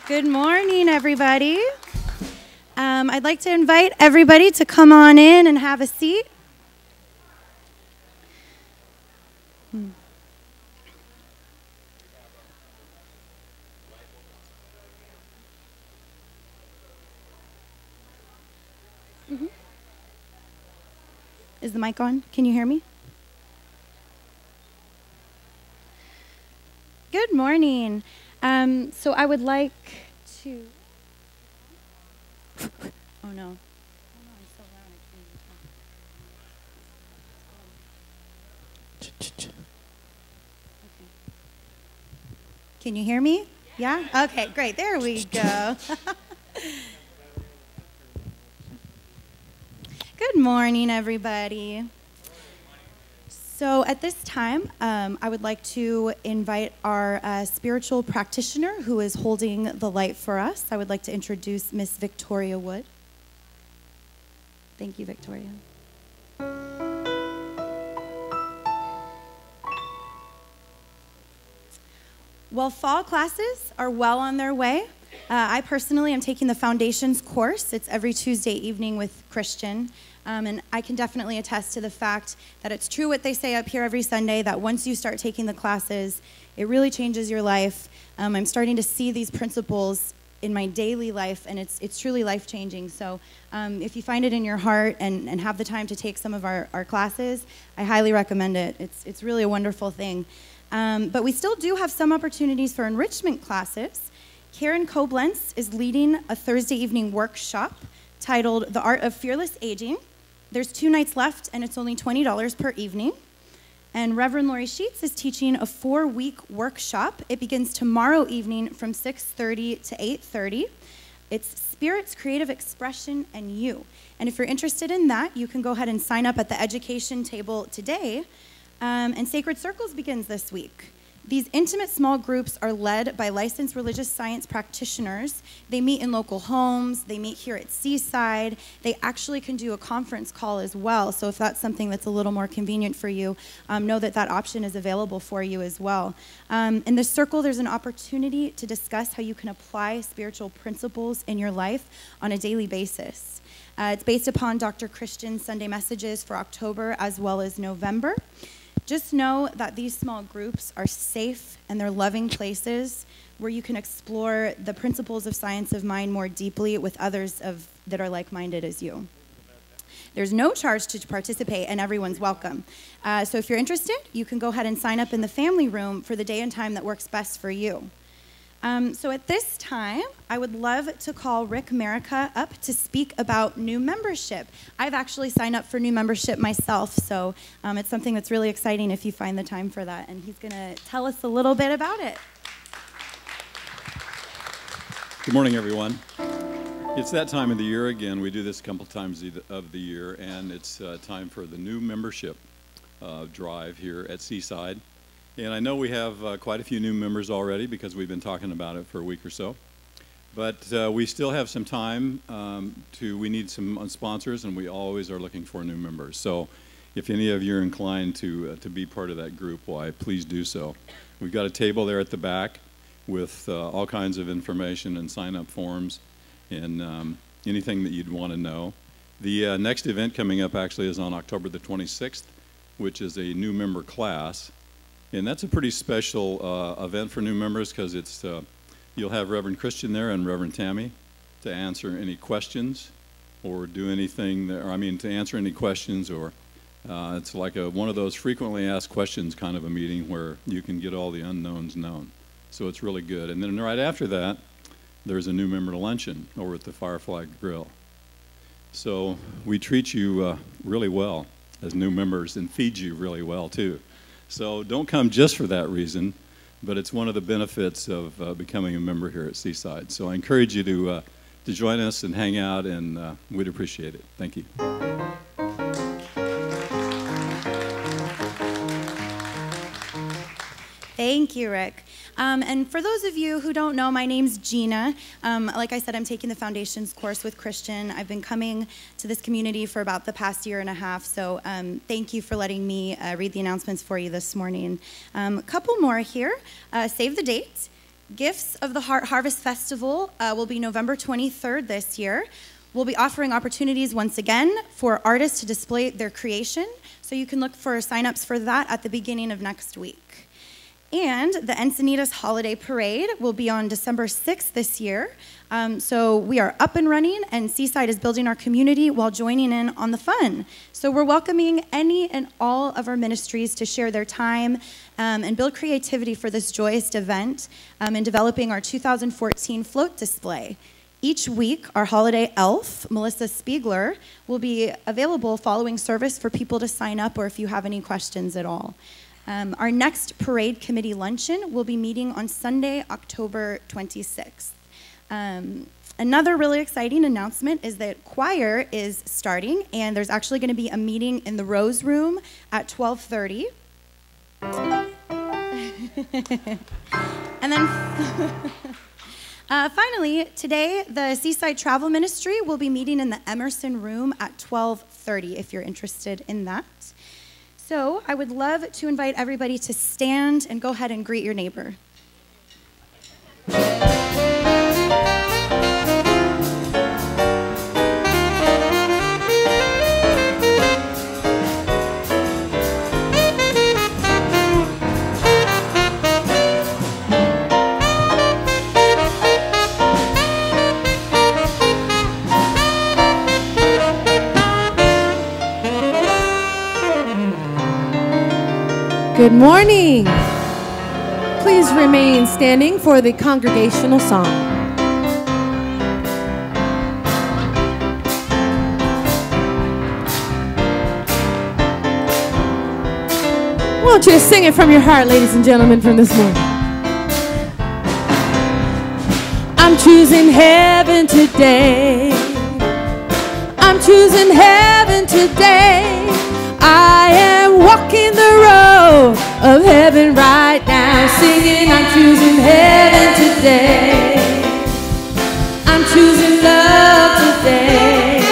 Good morning, everybody. I'd like to invite everybody to come on in and have a seat. Is the mic on? Can you hear me? Good morning. So I would like to... Oh, no. I'm so loud. Can you hear me? Yeah? Okay, great. There we go. Good morning, everybody. So at this time, I would like to invite our spiritual practitioner who is holding the light for us. I would like to introduce Miss Victoria Wood. Thank you, Victoria. Well, fall classes are well on their way. I personally am taking the Foundations course. It's every Tuesday evening with Christian. And I can definitely attest to the fact that it's true what they say up here every Sunday, that once you start taking the classes, it really changes your life. I'm starting to see these principles in my daily life, and it's truly life-changing. So if you find it in your heart and have the time to take some of our classes, I highly recommend it. It's really a wonderful thing. But we still do have some opportunities for enrichment classes. Karen Koblenz is leading a Thursday evening workshop titled The Art of Fearless Aging. There's 2 nights left, and it's only $20 per evening. And Reverend Lori Sheets is teaching a 4-week workshop. It begins tomorrow evening from 6:30 to 8:30. It's Spirit's Creative Expression and You. And if you're interested in that, you can go ahead and sign up at the education table today. And Sacred Circles begins this week. These intimate small groups are led by licensed religious science practitioners. They meet in local homes. They meet here at Seaside. They actually can do a conference call as well. So if that's something that's a little more convenient for you, know that that option is available for you as well. In the circle, there's an opportunity to discuss how you can apply spiritual principles in your life on a daily basis. It's based upon Dr. Christian's Sunday messages for October as well as November. Just know that these small groups are safe and they're loving places where you can explore the principles of science of mind more deeply with others that are like-minded as you. There's no charge to participate and everyone's welcome. So if you're interested, you can go ahead and sign up in the family room for the day and time that works best for you. So at this time, I would love to call Rick Merica up to speak about new membership. I've actually signed up for new membership myself, so it's something that's really exciting if you find the time for that. And he's going to tell us a little bit about it. Good morning, everyone. It's that time of the year again. We do this a couple times of the year, and it's time for the new membership drive here at Seaside. And I know we have quite a few new members already because we've been talking about it for a week or so. But we still have some time we need some sponsors, and we always are looking for new members. So if any of you are inclined to be part of that group, why, please do so. We've got a table there at the back with all kinds of information and sign-up forms and anything that you'd want to know. The next event coming up actually is on October the 26th, which is a new member class. And that's a pretty special event for new members because it's you'll have Reverend Christian there and Reverend Tammy to answer any questions or do anything there, to answer any questions, or it's like one of those frequently asked questions kind of a meeting where you can get all the unknowns known. So it's really good. And then right after that, there's a new member luncheon over at the Firefly Grill. So we treat you really well as new members and feed you really well too. So don't come just for that reason, but it's one of the benefits of becoming a member here at Seaside. So I encourage you to join us and hang out, and we'd appreciate it. Thank you. Thank you, Rick. And for those of you who don't know, my name's Gina. Like I said, I'm taking the Foundations course with Christian. I've been coming to this community for about the past year and a half, so thank you for letting me read the announcements for you this morning. A couple more here. Save the date. Gifts of the Heart Harvest Festival will be November 23rd this year. We'll be offering opportunities once again for artists to display their creation, so you can look for signups for that at the beginning of next week. And the Encinitas Holiday Parade will be on December 6th this year. So we are up and running, and Seaside is building our community while joining in on the fun. So we're welcoming any and all of our ministries to share their time and build creativity for this joyous event in developing our 2014 float display. Each week, our holiday elf, Melissa Spiegler, will be available following service for people to sign up or if you have any questions at all. Our next parade committee luncheon will be meeting on Sunday, October 26th. Another really exciting announcement is that choir is starting, and there's actually going to be a meeting in the Rose Room at 12:30. And then finally, today, the Seaside Travel Ministry will be meeting in the Emerson Room at 12:30 if you're interested in that. So I would love to invite everybody to stand and go ahead and greet your neighbor. Good morning. Please remain standing for the congregational song. Won't you sing it from your heart, ladies and gentlemen, from this morning? I'm choosing heaven today. I'm choosing heaven today. I am walking the road of heaven right now, singing, I'm choosing heaven today. I'm choosing love today.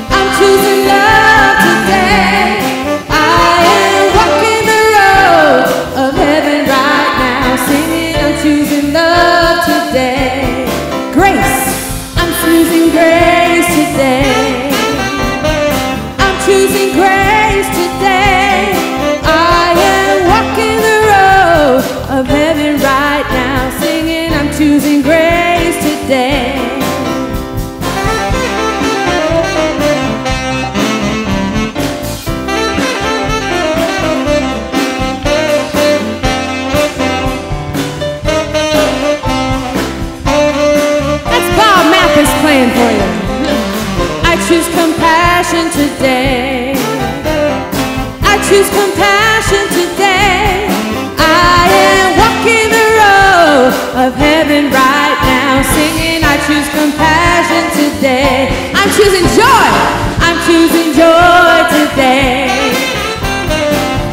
I'm choosing love today. I am walking the road of heaven right now, singing, I'm choosing love today. Grace, I'm choosing grace today. I'm choosing grace today. I am walking the road of heaven right now, singing, I'm choosing grace today. That's Bob Mathis playing for you. I choose compassion today. I choose compassion today. I am walking the road of heaven right now, singing, I choose compassion today. I'm choosing joy. I'm choosing joy today.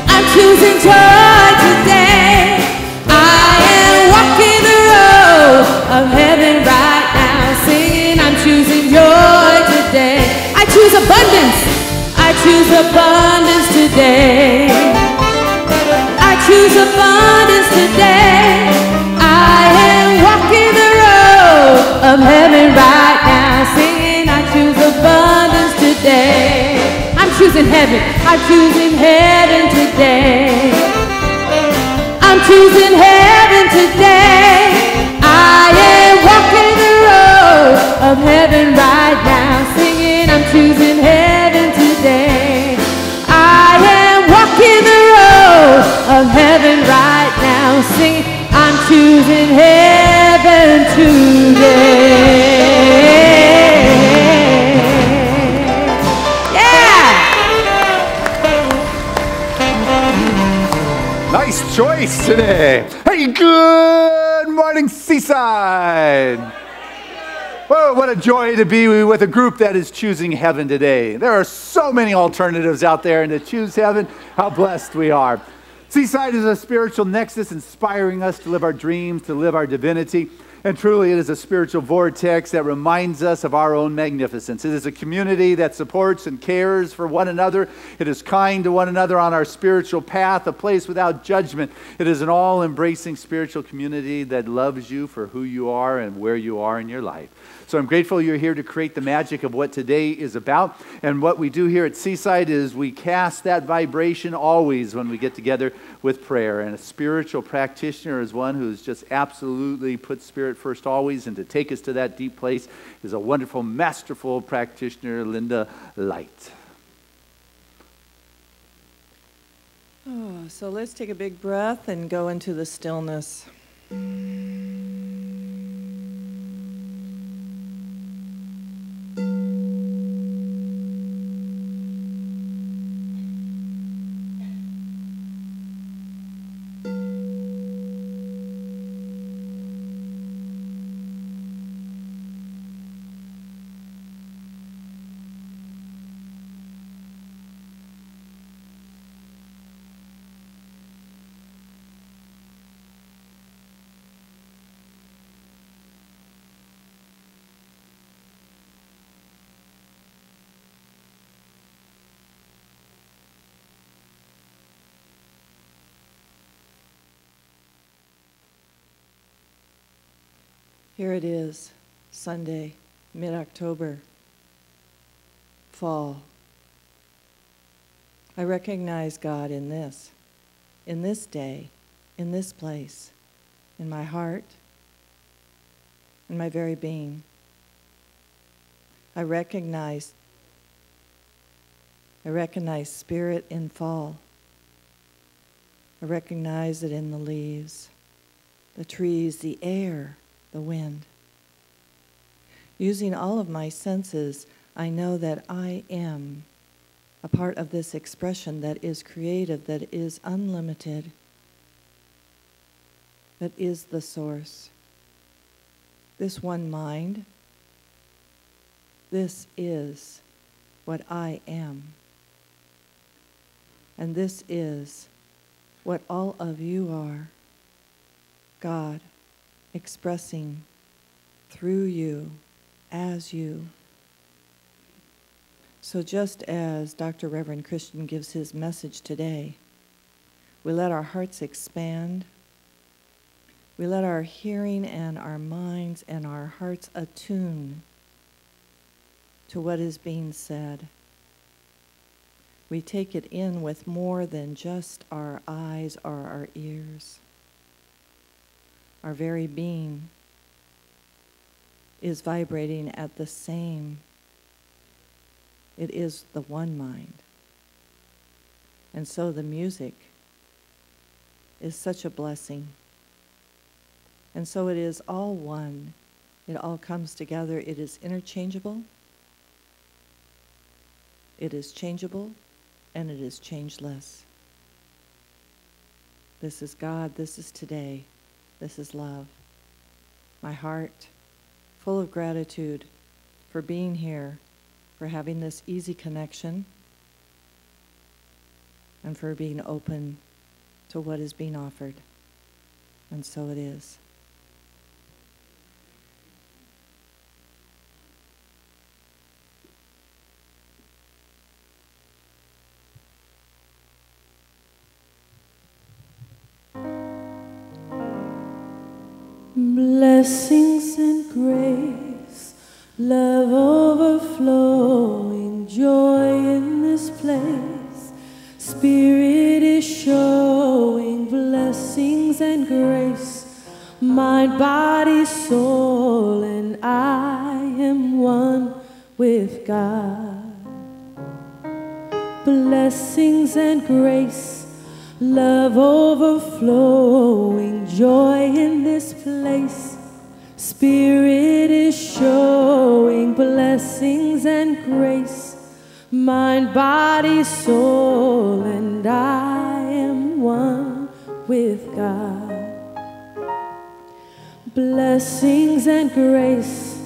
I'm choosing joy today. I am walking the road of heaven right now, singing, I'm choosing joy today. I choose abundance. I choose abundance today. I choose abundance today. I am walking the road of heaven right now, singing, I choose abundance today. I'm choosing heaven. I'm choosing heaven today. I'm choosing heaven today. I am walking the road of heaven right now, singing, I'm choosing heaven today. I am walking the road of heaven right now, singing, I'm choosing heaven today. Yeah! Nice choice today. Hey, good morning, Seaside. Whoa, what a joy to be with a group that is choosing heaven today. There are so many alternatives out there, and to choose heaven, how blessed we are. Seaside is a spiritual nexus inspiring us to live our dreams, to live our divinity. And truly, it is a spiritual vortex that reminds us of our own magnificence. It is a community that supports and cares for one another. It is kind to one another on our spiritual path, a place without judgment. It is an all-embracing spiritual community that loves you for who you are and where you are in your life. So I'm grateful you're here to create the magic of what today is about. And what we do here at Seaside is we cast that vibration always when we get together with prayer. And a spiritual practitioner is one who's just absolutely put spirit first always. And to take us to that deep place is a wonderful, masterful practitioner, Linda Light. Oh, so let's take a big breath and go into the stillness. Here it is, Sunday, mid-October, fall. I recognize God in this day, in this place, in my heart, in my very being. I recognize spirit in fall. I recognize it in the leaves, the trees, the air, the wind. Using all of my senses, I know that I am a part of this expression that is creative, that is unlimited, that is the source. This one mind, this is what I am. And this is what all of you are. God expressing through you, as you. So just as Dr. Reverend Christian gives his message today, we let our hearts expand. We let our hearing and our minds and our hearts attune to what is being said. We take it in with more than just our eyes or our ears. Our very being is vibrating at the same. It is the one mind. And so the music is such a blessing. And so it is all one. It all comes together. It is interchangeable. It is changeable, and it is changeless. This is God. This is today. This is love. My heart, full of gratitude for being here, for having this easy connection, and for being open to what is being offered. And so it is. Blessings and grace, love overflowing, joy in this place. Spirit is showing blessings and grace, mind, body, soul, and I am one with God. Blessings and grace, love overflowing, joy in this place. Spirit is showing blessings and grace, mind, body, soul, and I am one with God. Blessings and grace,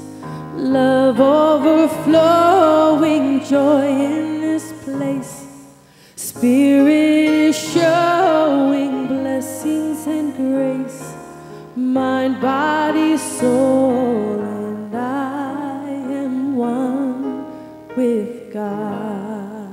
love overflowing, joy in this place. Spirit is showing blessings and grace, mind, body, soul, and I am one with God.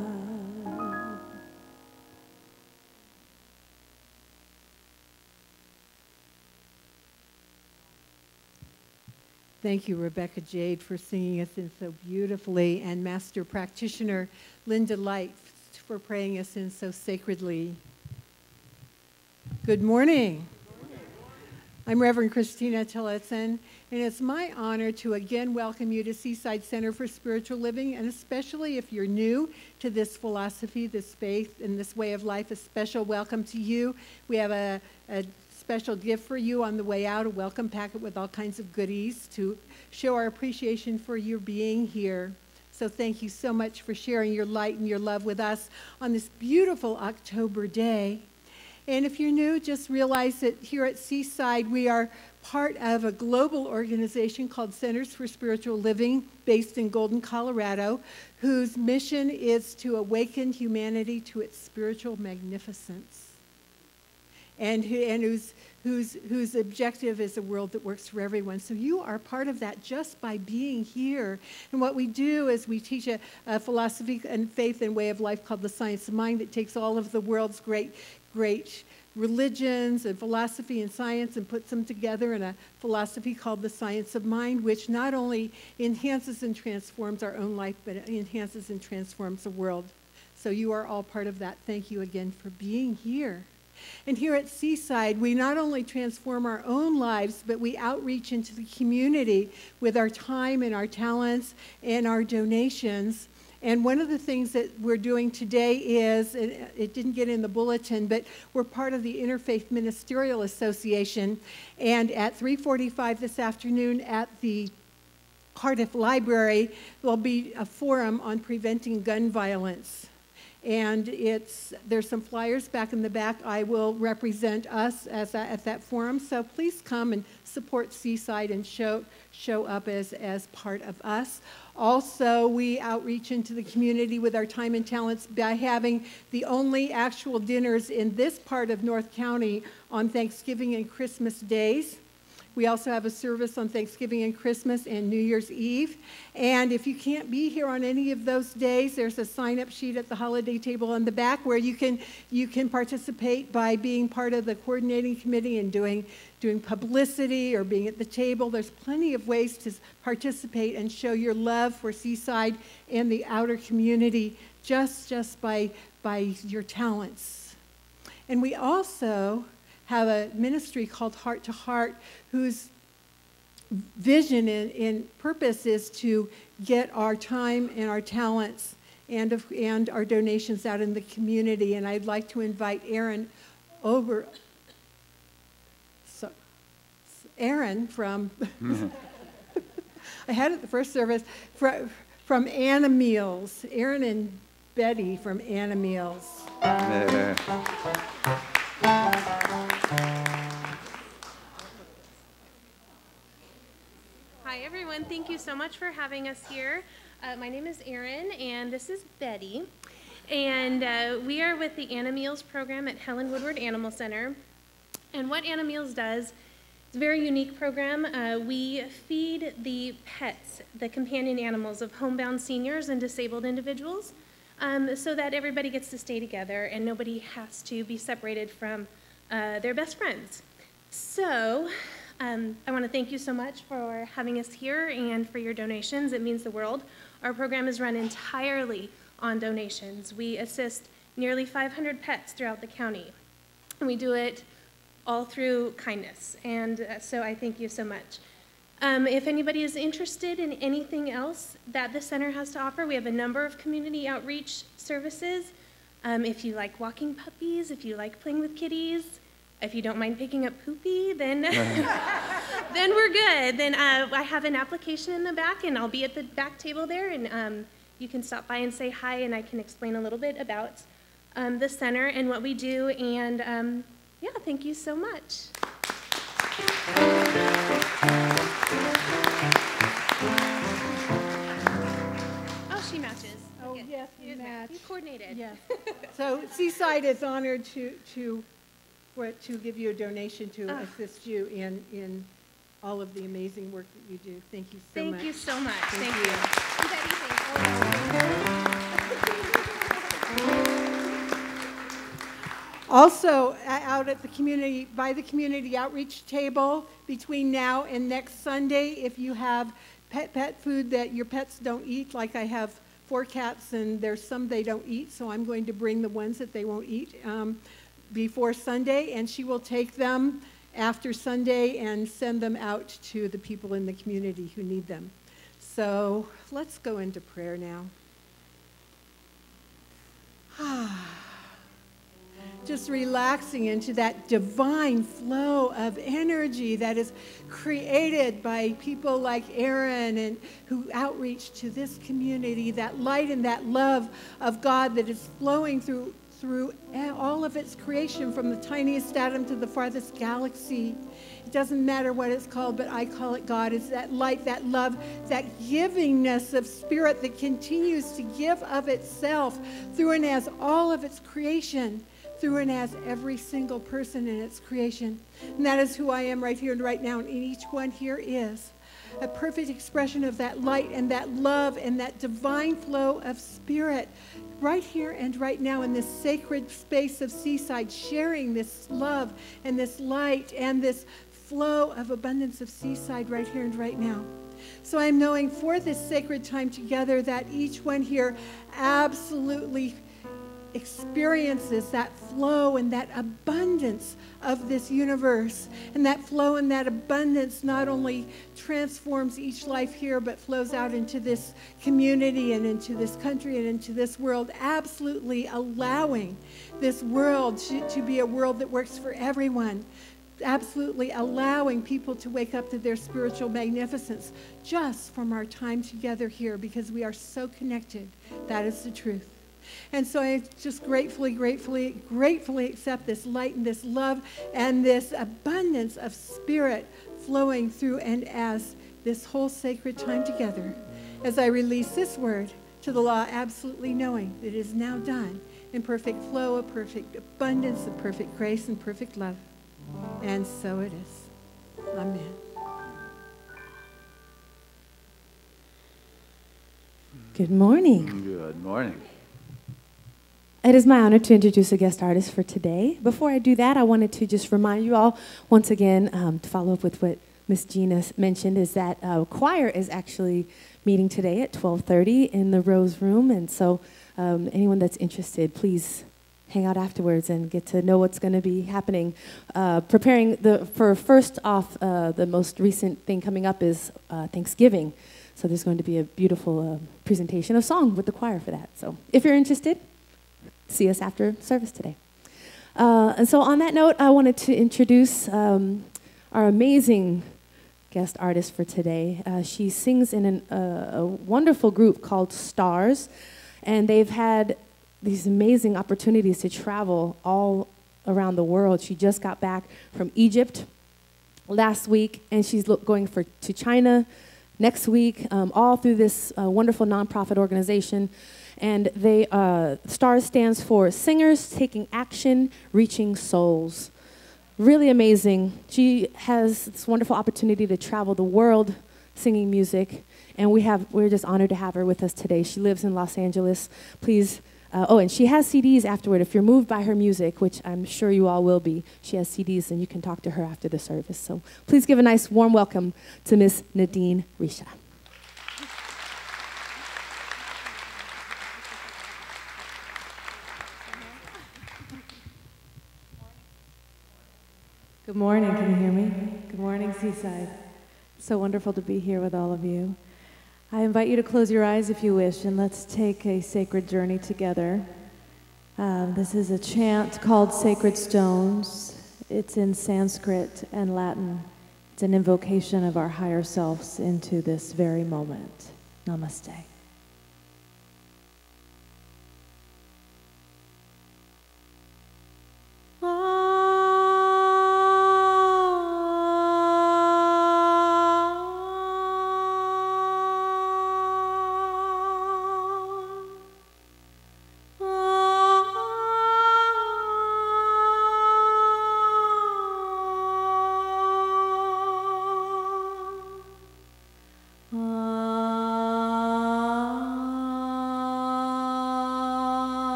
Thank you, Rebecca Jade, for singing us in so beautifully, and Master Practitioner Linda Light for praying us in so sacredly. Good morning. I'm Reverend Christina Tillotson, and it's my honor to again welcome you to Seaside Center for Spiritual Living, and especially if you're new to this philosophy, this faith, and this way of life, a special welcome to you. We have a special gift for you on the way out, a welcome packet with all kinds of goodies to show our appreciation for your being here. So thank you so much for sharing your light and your love with us on this beautiful October day. And if you're new, just realize that here at Seaside, we are part of a global organization called Centers for Spiritual Living, based in Golden, Colorado, whose mission is to awaken humanity to its spiritual magnificence, and whose objective is a world that works for everyone. So you are part of that just by being here. And what we do is we teach a philosophy and faith and way of life called the Science of Mind that takes all of the world's great religions and philosophy and science and puts them together in a philosophy called the Science of Mind, which not only enhances and transforms our own life, but it enhances and transforms the world. So you are all part of that. Thank you again for being here. And here at Seaside, we not only transform our own lives, but we outreach into the community with our time and our talents and our donations. And one of the things that we're doing today is, it didn't get in the bulletin, but we're part of the Interfaith Ministerial Association. And at 3:45 this afternoon at the Cardiff Library, there'll be a forum on preventing gun violence. And there's some flyers back in the back. I will represent us at that forum. So please come and support Seaside and show up as part of us. Also, we outreach into the community with our time and talents by having the only actual dinners in this part of North County on Thanksgiving and Christmas days. We also have a service on Thanksgiving and Christmas and New Year's Eve. And if you can't be here on any of those days, there's a sign-up sheet at the holiday table on the back where you can participate by being part of the coordinating committee and doing publicity or being at the table. There's plenty of ways to participate and show your love for Seaside and the outer community just by your talents. And we also have a ministry called Heart to Heart, whose vision and purpose is to get our time and our talents and our donations out in the community. And I'd like to invite Aaron over. So, Aaron from, I had it the first service, from Anna Meals. Aaron and Betty from Anna Meals. Hi everyone, thank you so much for having us here. My name is Erin and this is Betty. And we are with the Anna Meals program at Helen Woodward Animal Center. And what Anna Meals does, it's a very unique program. We feed the pets, the companion animals of homebound seniors and disabled individuals, so that everybody gets to stay together and nobody has to be separated from their best friends. So I want to thank you so much for having us here and for your donations. It means the world. Our program is run entirely on donations. We assist nearly 500 pets throughout the county. And we do it all through kindness. And so I thank you so much. If anybody is interested in anything else that the center has to offer, we have a number of community outreach services. If you like walking puppies, if you like playing with kitties, if you don't mind picking up poopy, then then we're good. Then I have an application in the back, and I'll be at the back table there, and you can stop by and say hi, and I can explain a little bit about the center and what we do. And yeah, thank you so much. Oh, she matches. Oh, Okay. yes, you match. You coordinated. Yes. So Seaside is honored to give you a donation to assist you in all of the amazing work that you do. Thank you so much. Thank you so much. Thank you. Also, out at the community, by the community outreach table between now and next Sunday, if you have pet food that your pets don't eat, like I have 4 cats and there's some they don't eat, so I'm going to bring the ones that they won't eat before Sunday, and she will take them after Sunday and send them out to the people in the community who need them. So let's go into prayer now. Just relaxing into that divine flow of energy that is created by people like Aaron and who outreach to this community, that light and that love of God that is flowing through all of its creation, from the tiniest atom to the farthest galaxy. It doesn't matter what it's called, but I call it God. It's that light, that love, that givingness of spirit that continues to give of itself through and as all of its creation, through and as every single person in its creation. And that is who I am right here and right now, and each one here is a perfect expression of that light and that love and that divine flow of spirit right here and right now in this sacred space of Seaside, sharing this love and this light and this flow of abundance of Seaside right here and right now. So I'm knowing for this sacred time together that each one here absolutely experiences that flow and that abundance of this universe. And that flow and that abundance not only transforms each life here, but flows out into this community and into this country and into this world, absolutely allowing this world to be a world that works for everyone, absolutely allowing people to wake up to their spiritual magnificence just from our time together here, because we are so connected. That is the truth. And so I just gratefully accept this light and this love and this abundance of spirit flowing through and as this whole sacred time together, as I release this word to the law, absolutely knowing that it is now done in perfect flow, of perfect abundance, of perfect grace, and perfect love. And so it is. Amen. Good morning. Good morning. It is my honor to introduce a guest artist for today. Before I do that, I wanted to just remind you all, once again, to follow up with what Miss Gina mentioned, is that choir is actually meeting today at 12:30 in the Rose Room. And so anyone that's interested, please hang out afterwards and get to know what's going to be happening. Preparing for first off, the most recent thing coming up is Thanksgiving. So there's going to be a beautiful presentation of song with the choir for that. So if you're interested, see us after service today. And so on that note, I wanted to introduce our amazing guest artist for today. She sings in a wonderful group called Stars, and they've had these amazing opportunities to travel all around the world. She just got back from Egypt last week, and she's going to China next week, all through this wonderful nonprofit organization. And STARS stands for Singers Taking Action, Reaching Souls. Really amazing. She has this wonderful opportunity to travel the world singing music, and we're just honored to have her with us today. She lives in Los Angeles. Please, and she has CDs afterward. If you're moved by her music, which I'm sure you all will be, she has CDs, and you can talk to her after the service. So please give a nice warm welcome to Miss Nadine Risha. Good morning, can you hear me? Good morning, Seaside. So wonderful to be here with all of you. I invite you to close your eyes if you wish, and let's take a sacred journey together. This is a chant called Sacred Stones. It's in Sanskrit and Latin. It's an invocation of our higher selves into this very moment. Namaste.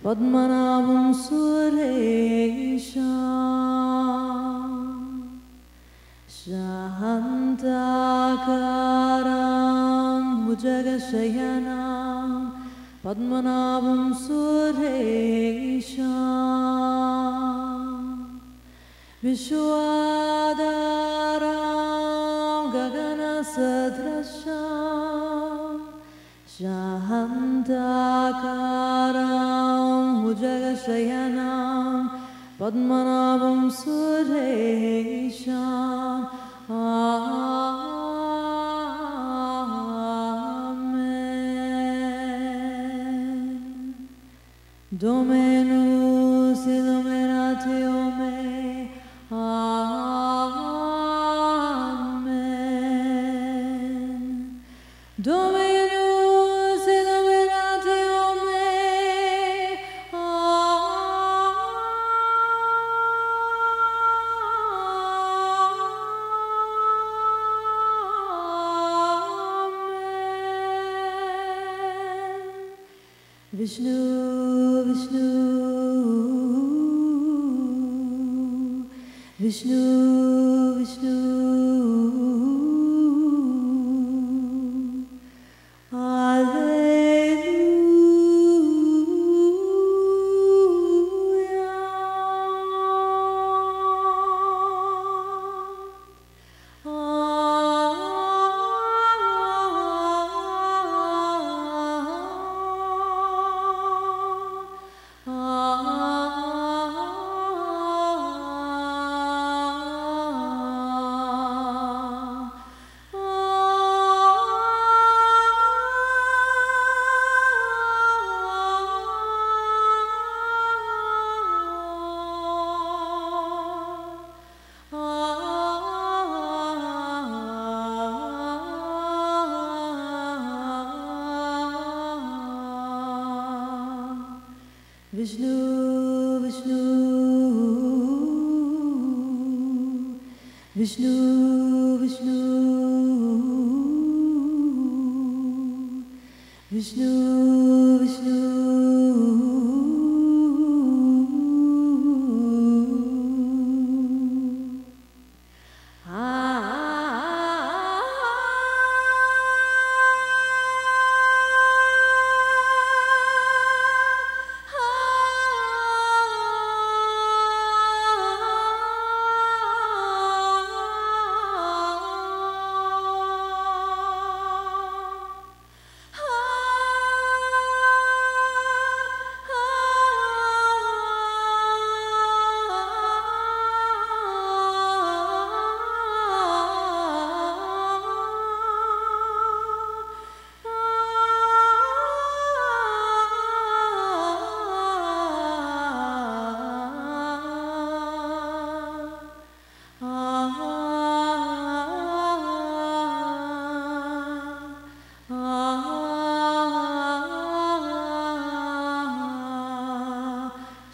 Padmanabham Suresham Shantakaram Bhujagashayanam Padmanabham Suresham Vishwadaram Gagana Sadrasham Shantakaram Bhujagashayanam Padmanabham Suresham. Amen. Dominus illuminatio me. Amen. Dominus illuminatio me. Vishnu, Vishnu, Vishnu, Vishnu, Hallelujah. Vishnu, Vishnu, Vishnu, Vishnu, Vishnu, Vishnu.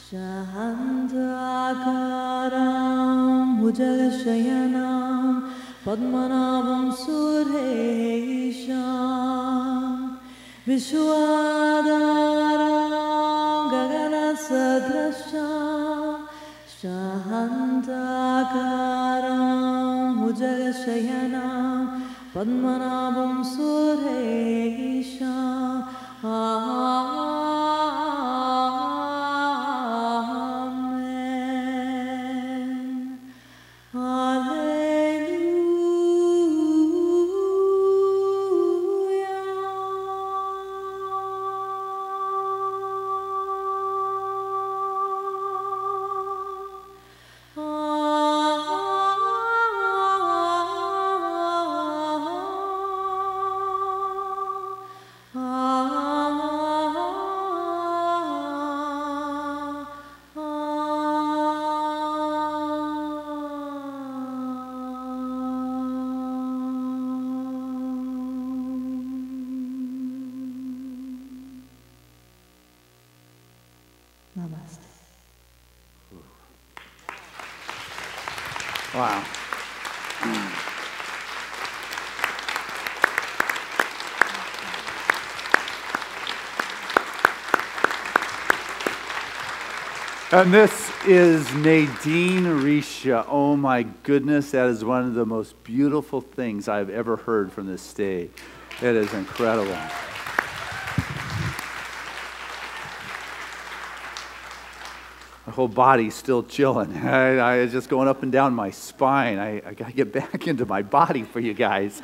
Shantakaram Bhujagashayanam Padmanabham Suresham Vishwadaram Gaganasadrasham Shantakaram Bhujagashayanam Padmanabham Suresham Amen. Namaste. Wow. And this is Nadine Risha. Oh my goodness, that is one of the most beautiful things I've ever heard from this stage. It is incredible. My whole body's still chilling. I was just going up and down my spine. I got to get back into my body for you guys.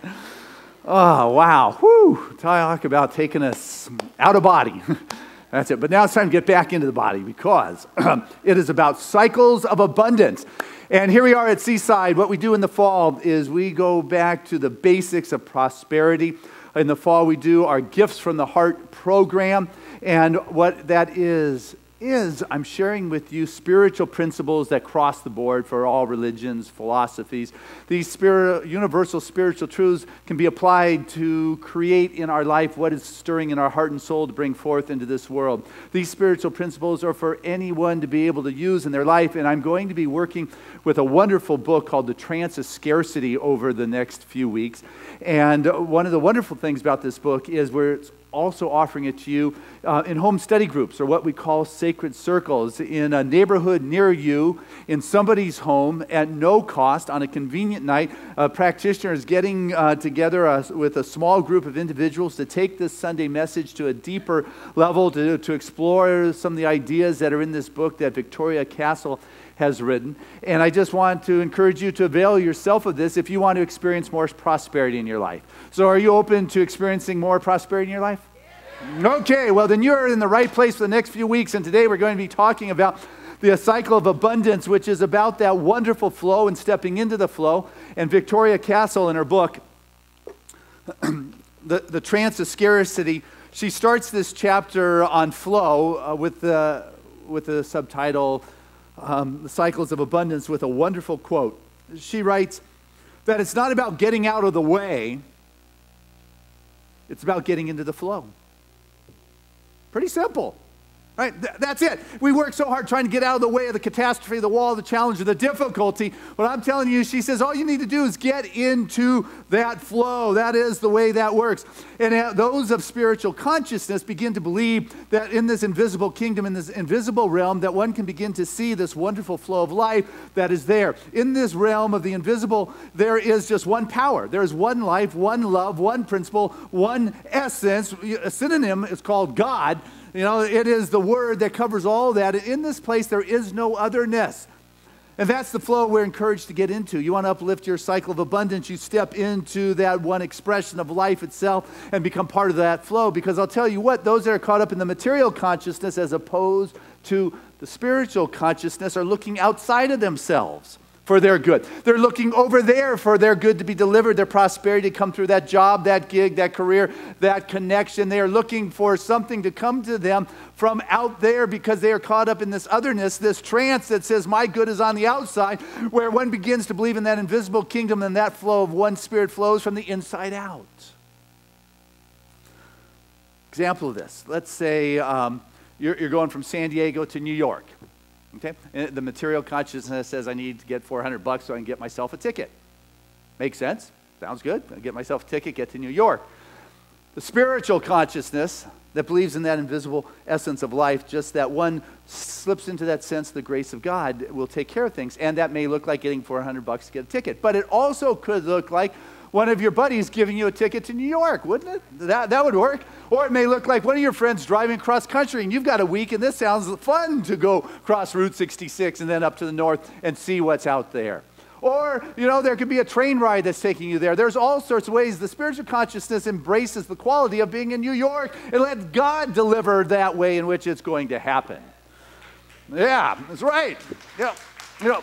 Oh, wow. Whew. Talk about taking us out of body. That's it. But now it's time to get back into the body because it is about cycles of abundance. And here we are at Seaside. What we do in the fall is we go back to the basics of prosperity. In the fall, we do our Gifts from the Heart program. And what that is I'm sharing with you spiritual principles that cross the board for all religions, philosophies. These universal spiritual truths can be applied to create in our life what is stirring in our heart and soul to bring forth into this world. These spiritual principles are for anyone to be able to use in their life, and I'm going to be working with a wonderful book called The Trance of Scarcity over the next few weeks. And one of the wonderful things about this book is where it's also offering it to you in home study groups, or what we call sacred circles, in a neighborhood near you, in somebody's home, at no cost, on a convenient night. A practitioner is getting together with a small group of individuals to take this Sunday message to a deeper level, to explore some of the ideas that are in this book that Victoria Castle has written. And I just want to encourage you to avail yourself of this if you want to experience more prosperity in your life. So are you open to experiencing more prosperity in your life? Okay, well then you're in the right place for the next few weeks. And today we're going to be talking about the cycle of abundance, which is about that wonderful flow and stepping into the flow. And Victoria Castle, in her book, the Trance of Scarcity, she starts this chapter on flow with the subtitle, The Cycles of Abundance, with a wonderful quote. She writes that it's not about getting out of the way, it's about getting into the flow. Pretty simple. Right? That's it. We work so hard trying to get out of the way of the catastrophe, the wall, the challenge, or the difficulty. What I'm telling you, she says, all you need to do is get into that flow. That is the way that works. And those of spiritual consciousness begin to believe that in this invisible kingdom, in this invisible realm, that one can begin to see this wonderful flow of life that is there. In this realm of the invisible, there is just one power. There is one life, one love, one principle, one essence. A synonym is called God. You know, it is the word that covers all that. In this place, there is no otherness. And that's the flow we're encouraged to get into. You want to uplift your cycle of abundance, you step into that one expression of life itself and become part of that flow. Because I'll tell you what, those that are caught up in the material consciousness as opposed to the spiritual consciousness are looking outside of themselves for their good. They're looking over there for their good to be delivered, their prosperity to come through, that job, that gig, that career, that connection. They are looking for something to come to them from out there because they are caught up in this otherness, this trance that says my good is on the outside, where one begins to believe in that invisible kingdom and that flow of one spirit flows from the inside out. Example of this. Let's say you're going from San Diego to New York. Okay? And the material consciousness says I need to get $400 so I can get myself a ticket. Makes sense. Sounds good. I get myself a ticket, get to New York. The spiritual consciousness that believes in that invisible essence of life, just that one slips into that sense, the grace of God will take care of things. And that may look like getting $400 to get a ticket. But it also could look like one of your buddies giving you a ticket to New York, wouldn't it? That would work. Or it may look like one of your friends driving cross country and you've got a week and this sounds fun to go cross Route 66 and then up to the north and see what's out there. Or, you know, there could be a train ride that's taking you there. There's all sorts of ways. The spiritual consciousness embraces the quality of being in New York and let God deliver that way in which it's going to happen. Yeah, that's right. Yeah, you know,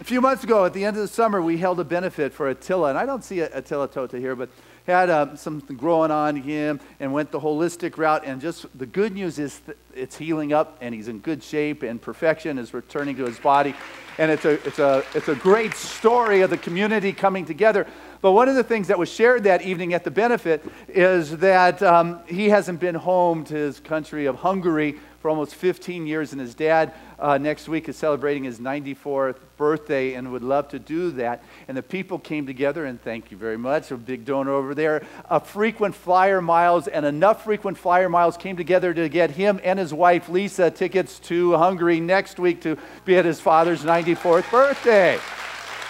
a few months ago, at the end of the summer, we held a benefit for Attila. And I don't see Attila Tota here, but had something growing on him and went the holistic route. And just the good news is it's healing up and he's in good shape and perfection is returning to his body. And it's a great story of the community coming together. But one of the things that was shared that evening at the benefit is that he hasn't been home to his country of Hungary for almost 15 years, and his dad next week is celebrating his 94th birthday and would love to do that. And the people came together, and thank you very much, a big donor over there, frequent flyer miles, and enough frequent flyer miles came together to get him and his wife, Lisa, tickets to Hungary next week to be at his father's 94th birthday.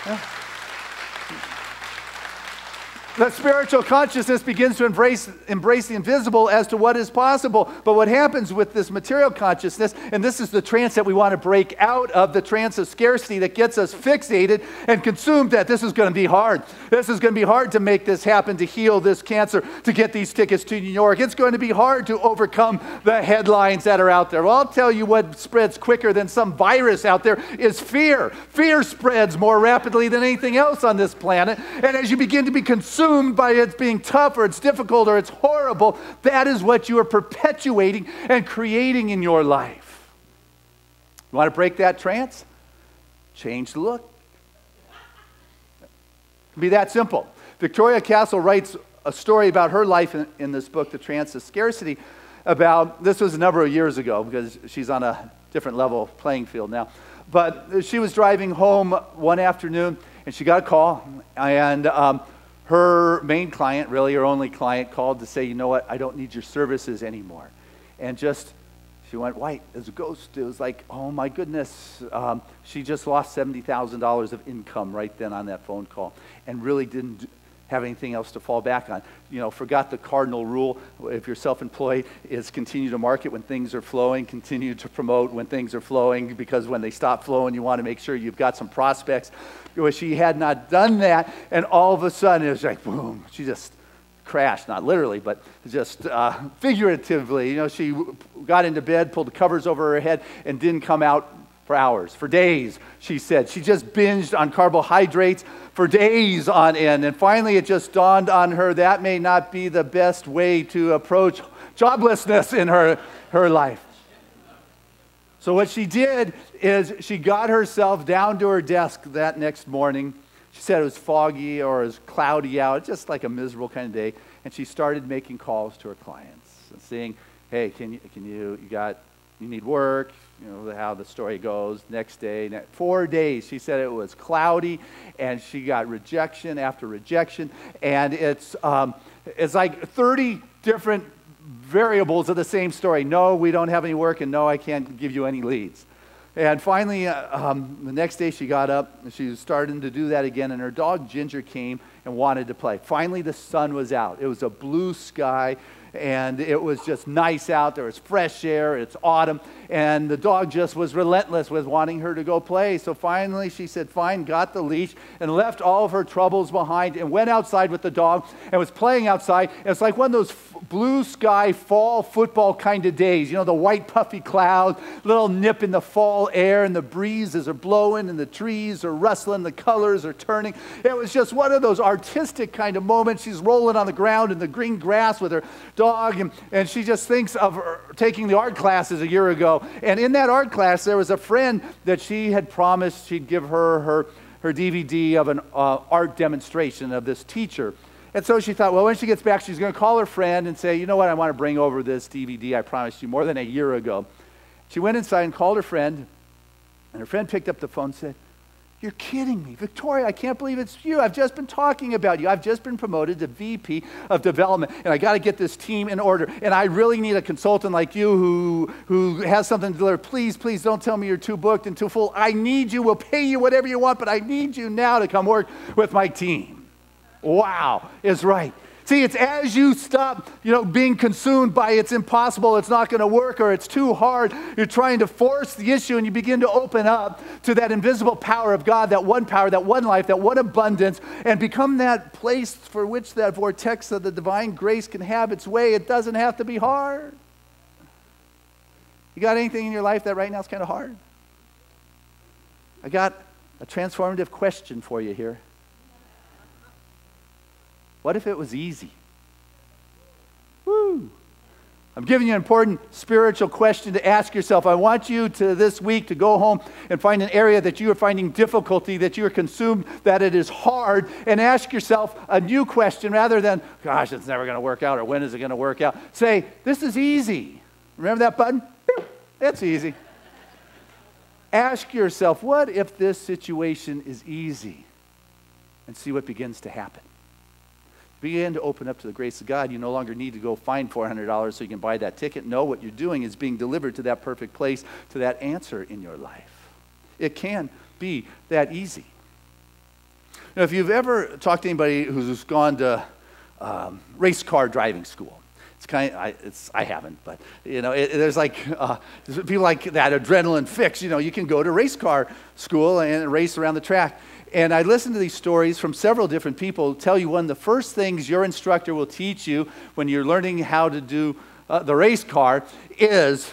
Yeah. The spiritual consciousness begins to embrace the invisible as to what is possible. But what happens with this material consciousness, and this is the trance that we want to break out of, the trance of scarcity that gets us fixated and consumed that this is going to be hard. This is going to be hard to make this happen, to heal this cancer, to get these tickets to New York. It's going to be hard to overcome the headlines that are out there. Well, I'll tell you what spreads quicker than some virus out there is fear. Fear spreads more rapidly than anything else on this planet. And as you begin to be consumed by it being tough or it's difficult or it's horrible, that is what you are perpetuating and creating in your life. You want to break that trance? Change the look. It can be that simple. Victoria Castle writes a story about her life in this book, The Trance of Scarcity, about, this was a number of years ago because she's on a different level playing field now. But she was driving home one afternoon and she got a call, and her main client, really her only client, called to say, you know what, I don't need your services anymore. And just, she went white as a ghost. It was like, oh my goodness. She just lost $70,000 of income right then on that phone call and really didn't have anything else to fall back on. You know, forgot the cardinal rule, if you're self-employed, is continue to market when things are flowing, continue to promote when things are flowing, because when they stop flowing, you want to make sure you've got some prospects. She had not done that, and all of a sudden, it was like, boom, she just crashed, not literally, but just figuratively. You know, she got into bed, pulled the covers over her head, and didn't come out for hours, for days, she said. She just binged on carbohydrates for days on end. And finally, it just dawned on her that may not be the best way to approach joblessness in her life. So what she did is she got herself down to her desk that next morning. She said it was foggy or it was cloudy out, just like a miserable kind of day. And she started making calls to her clients and saying, hey, you got you need work, you know how the story goes. Next day, 4 days, she said it was cloudy, and she got rejection after rejection, and it's like 30 different variables of the same story. No, we don't have any work, and no, I can't give you any leads. And finally, the next day she got up, and she was starting to do that again, and her dog Ginger came and wanted to play. Finally, the sun was out. It was a blue sky, and it was just nice out. There was fresh air. It's autumn, and the dog just was relentless with wanting her to go play. So finally, she said, fine, got the leash, and left all of her troubles behind, and went outside with the dog, and was playing outside. And it's like one of those blue sky fall football kind of days. You know, the white puffy clouds, little nip in the fall air, and the breezes are blowing, and the trees are rustling, the colors are turning. It was just one of those artistic kind of moments. She's rolling on the ground in the green grass with her dog, and she just thinks of her taking the art classes a year ago. And in that art class, there was a friend that she had promised she'd give her DVD of an art demonstration of this teacher. And so she thought, well, when she gets back, she's going to call her friend and say, you know what, I want to bring over this DVD I promised you more than a year ago. She went inside and called her friend, and her friend picked up the phone and said, you're kidding me. Victoria, I can't believe it's you. I've just been talking about you. I've just been promoted to VP of Development, and I got to get this team in order, and I really need a consultant like you who has something to deliver. Please, please don't tell me you're too booked and too full. I need you. We'll pay you whatever you want, but I need you now to come work with my team. Wow is right. See, it's as you stop, being consumed by it's impossible, it's not going to work, or it's too hard, you're trying to force the issue, and you begin to open up to that invisible power of God, that one power, that one life, that one abundance, and become that place for which that vortex of the divine grace can have its way. It doesn't have to be hard. You got anything in your life that right now is kind of hard? I got a transformative question for you here. What if it was easy? Woo! I'm giving you an important spiritual question to ask yourself. I want you to this week to go home and find an area that you are finding difficulty, that you are consumed, that it is hard, and ask yourself a new question rather than, gosh, it's never going to work out, or when is it going to work out? Say, this is easy. Remember that button? It's easy. Ask yourself, what if this situation is easy? And see what begins to happen. Begin to open up to the grace of God. You no longer need to go find $400 so you can buy that ticket. No, what you're doing is being delivered to that perfect place, to that answer in your life. It can be that easy. Now, if you've ever talked to anybody who's gone to race car driving school, I haven't, but there's people like that adrenaline fix. You can go to race car school and race around the track. And I listened to these stories from several different people tell you one of the first things your instructor will teach you when you're learning how to do the race car is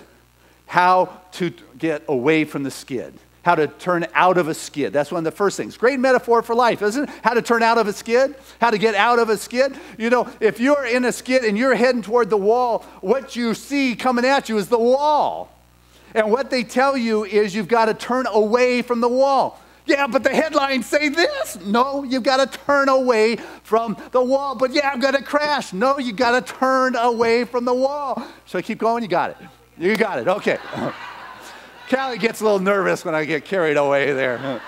how to get away from the skid, how to turn out of a skid. That's one of the first things. Great metaphor for life, isn't it? How to turn out of a skid, how to get out of a skid. If you're in a skid and you're heading toward the wall, what you see coming at you is the wall. And what they tell you is you've got to turn away from the wall. Yeah, but the headlines say this. No, you've got to turn away from the wall. But yeah, I'm going to crash. No, you've got to turn away from the wall. Should I keep going? You got it. You got it. Okay. Callie gets a little nervous when I get carried away there.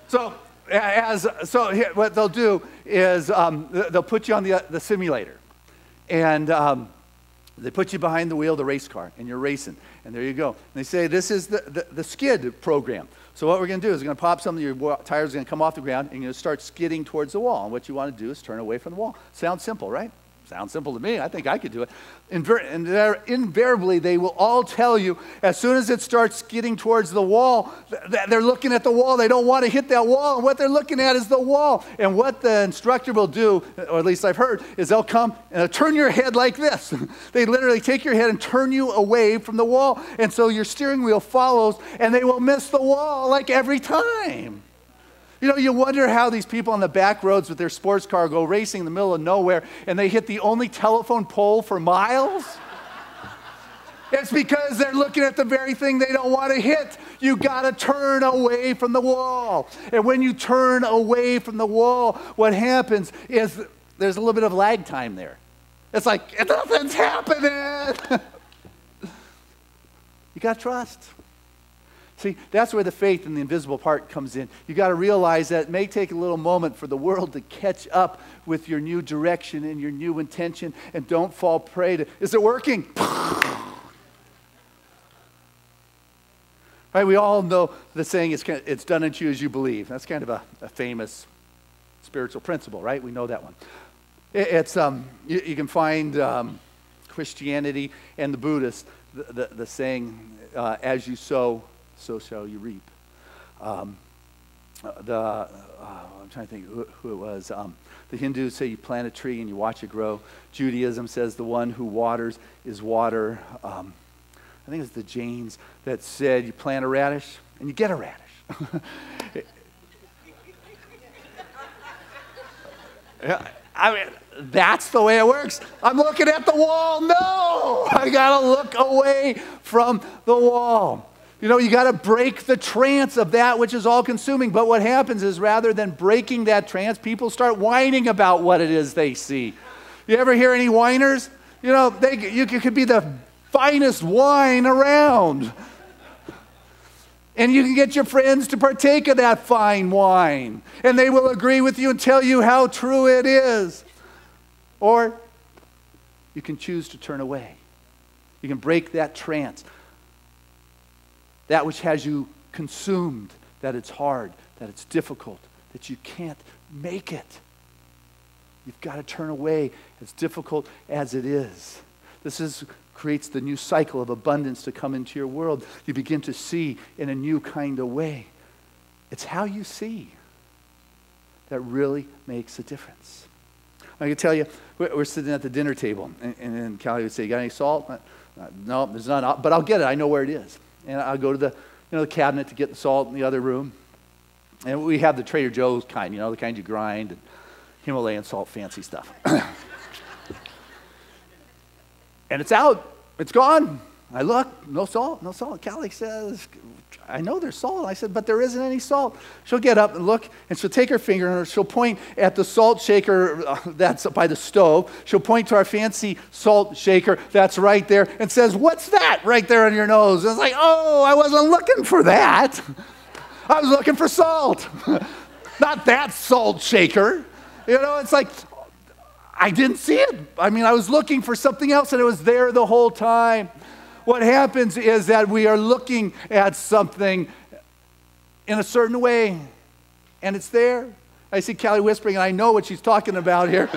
So what they'll do is they'll put you on the simulator. And they put you behind the wheel of the race car, and you're racing. And there you go. And they say, this is the skid program. So what we're going to do is we're going to pop some of your tires, are going to come off the ground, and you're going to start skidding towards the wall. And what you want to do is turn away from the wall. Sounds simple, right? Sounds simple to me. I think I could do it. And invariably, they will all tell you, as soon as it starts skidding towards the wall, they're looking at the wall. They don't want to hit that wall. And what they're looking at is the wall. And what the instructor will do, or at least I've heard, is they'll come and they'll turn your head like this. They literally take your head and turn you away from the wall. And so your steering wheel follows, and they will miss the wall like every time. You wonder how these people on the back roads with their sports car go racing in the middle of nowhere and they hit the only telephone pole for miles. It's because they're looking at the very thing they don't want to hit. You got to turn away from the wall. And when you turn away from the wall, what happens is there's a little bit of lag time there. It's like, nothing's happening. You got to trust. See, that's where the faith in the invisible part comes in. You got to realize that it may take a little moment for the world to catch up with your new direction and your new intention, and don't fall prey to, is it working? Right, we all know the saying, it's done unto you as you believe. That's kind of a famous spiritual principle, right? We know that one. It's you can find Christianity and the Buddhists, the saying, as you sow, so shall you reap. I'm trying to think who it was. The Hindus say you plant a tree and you watch it grow. Judaism says the one who waters is water. I think it's the Jains that said you plant a radish and you get a radish. I mean, that's the way it works. I'm looking at the wall. No, I got to look away from the wall. You know, you got to break the trance of that which is all consuming. But what happens is rather than breaking that trance, people start whining about what it is they see. You ever hear any whiners? You know, you could be the finest wine around. And you can get your friends to partake of that fine wine. And they will agree with you and tell you how true it is. Or you can choose to turn away. You can break that trance. That which has you consumed, that it's hard, that it's difficult, that you can't make it. You've got to turn away, as difficult as it is. This creates the new cycle of abundance to come into your world. You begin to see in a new kind of way. It's how you see that really makes a difference. I can tell you, we're sitting at the dinner table, and then Callie would say, "You got any salt?" No, there's none, but I'll get it. I know where it is. And I'll go to the cabinet to get the salt in the other room. And we have the Trader Joe's kind, the kind you grind, and Himalayan salt, fancy stuff. And it's out. It's gone. I look, no salt, no salt. Callie says, "I know there's salt." I said, "But there isn't any salt." She'll get up and look, and she'll take her finger and she'll point at the salt shaker that's by the stove. She'll point to our fancy salt shaker that's right there and says, "What's that right there on your nose?" And it's like, "Oh, I wasn't looking for that. I was looking for salt." Not that salt shaker. It's like, I didn't see it. I mean, I was looking for something else, and it was there the whole time. What happens is that we are looking at something in a certain way, and it's there. I see Callie whispering, and I know what she's talking about here.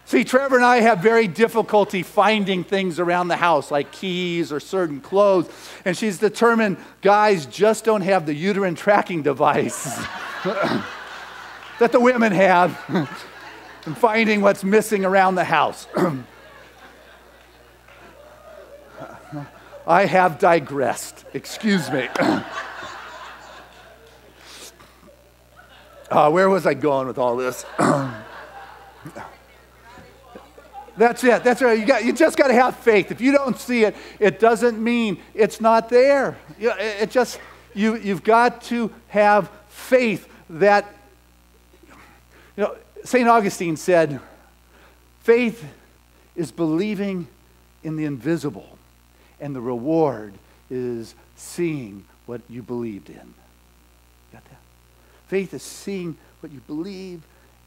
See, Trevor and I have very difficulty finding things around the house, like keys or certain clothes, and she's determined guys just don't have the uterine tracking device that the women have in finding what's missing around the house. I have digressed. Excuse me. Where was I going with all this? That's it. That's right. You just got to have faith. If you don't see it, it doesn't mean it's not there. You've got to have faith that, St. Augustine said, faith is believing in the invisible. And the reward is seeing what you believed in. Got that? Faith is seeing what you believe,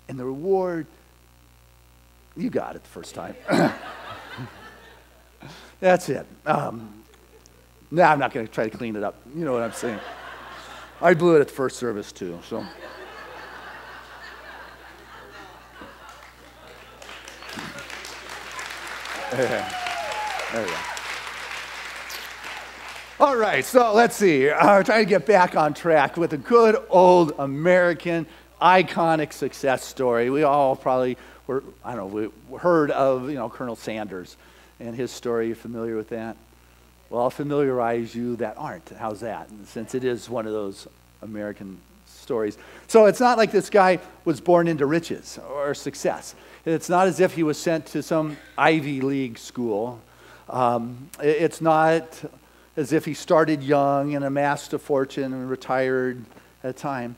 and the reward, you got it the first time. That's it. I'm not going to try to clean it up. You know what I'm saying. I blew it at the first service too, so. There we go. All right, so let's see. We're trying to get back on track with a good old American iconic success story. We all probably we heard of, Colonel Sanders and his story. You're familiar with that? Well, I'll familiarize you that aren't. How's that? Since it is one of those American stories. So it's not like this guy was born into riches or success. It's not as if he was sent to some Ivy League school. It's not as if he started young and amassed a fortune and retired at a time.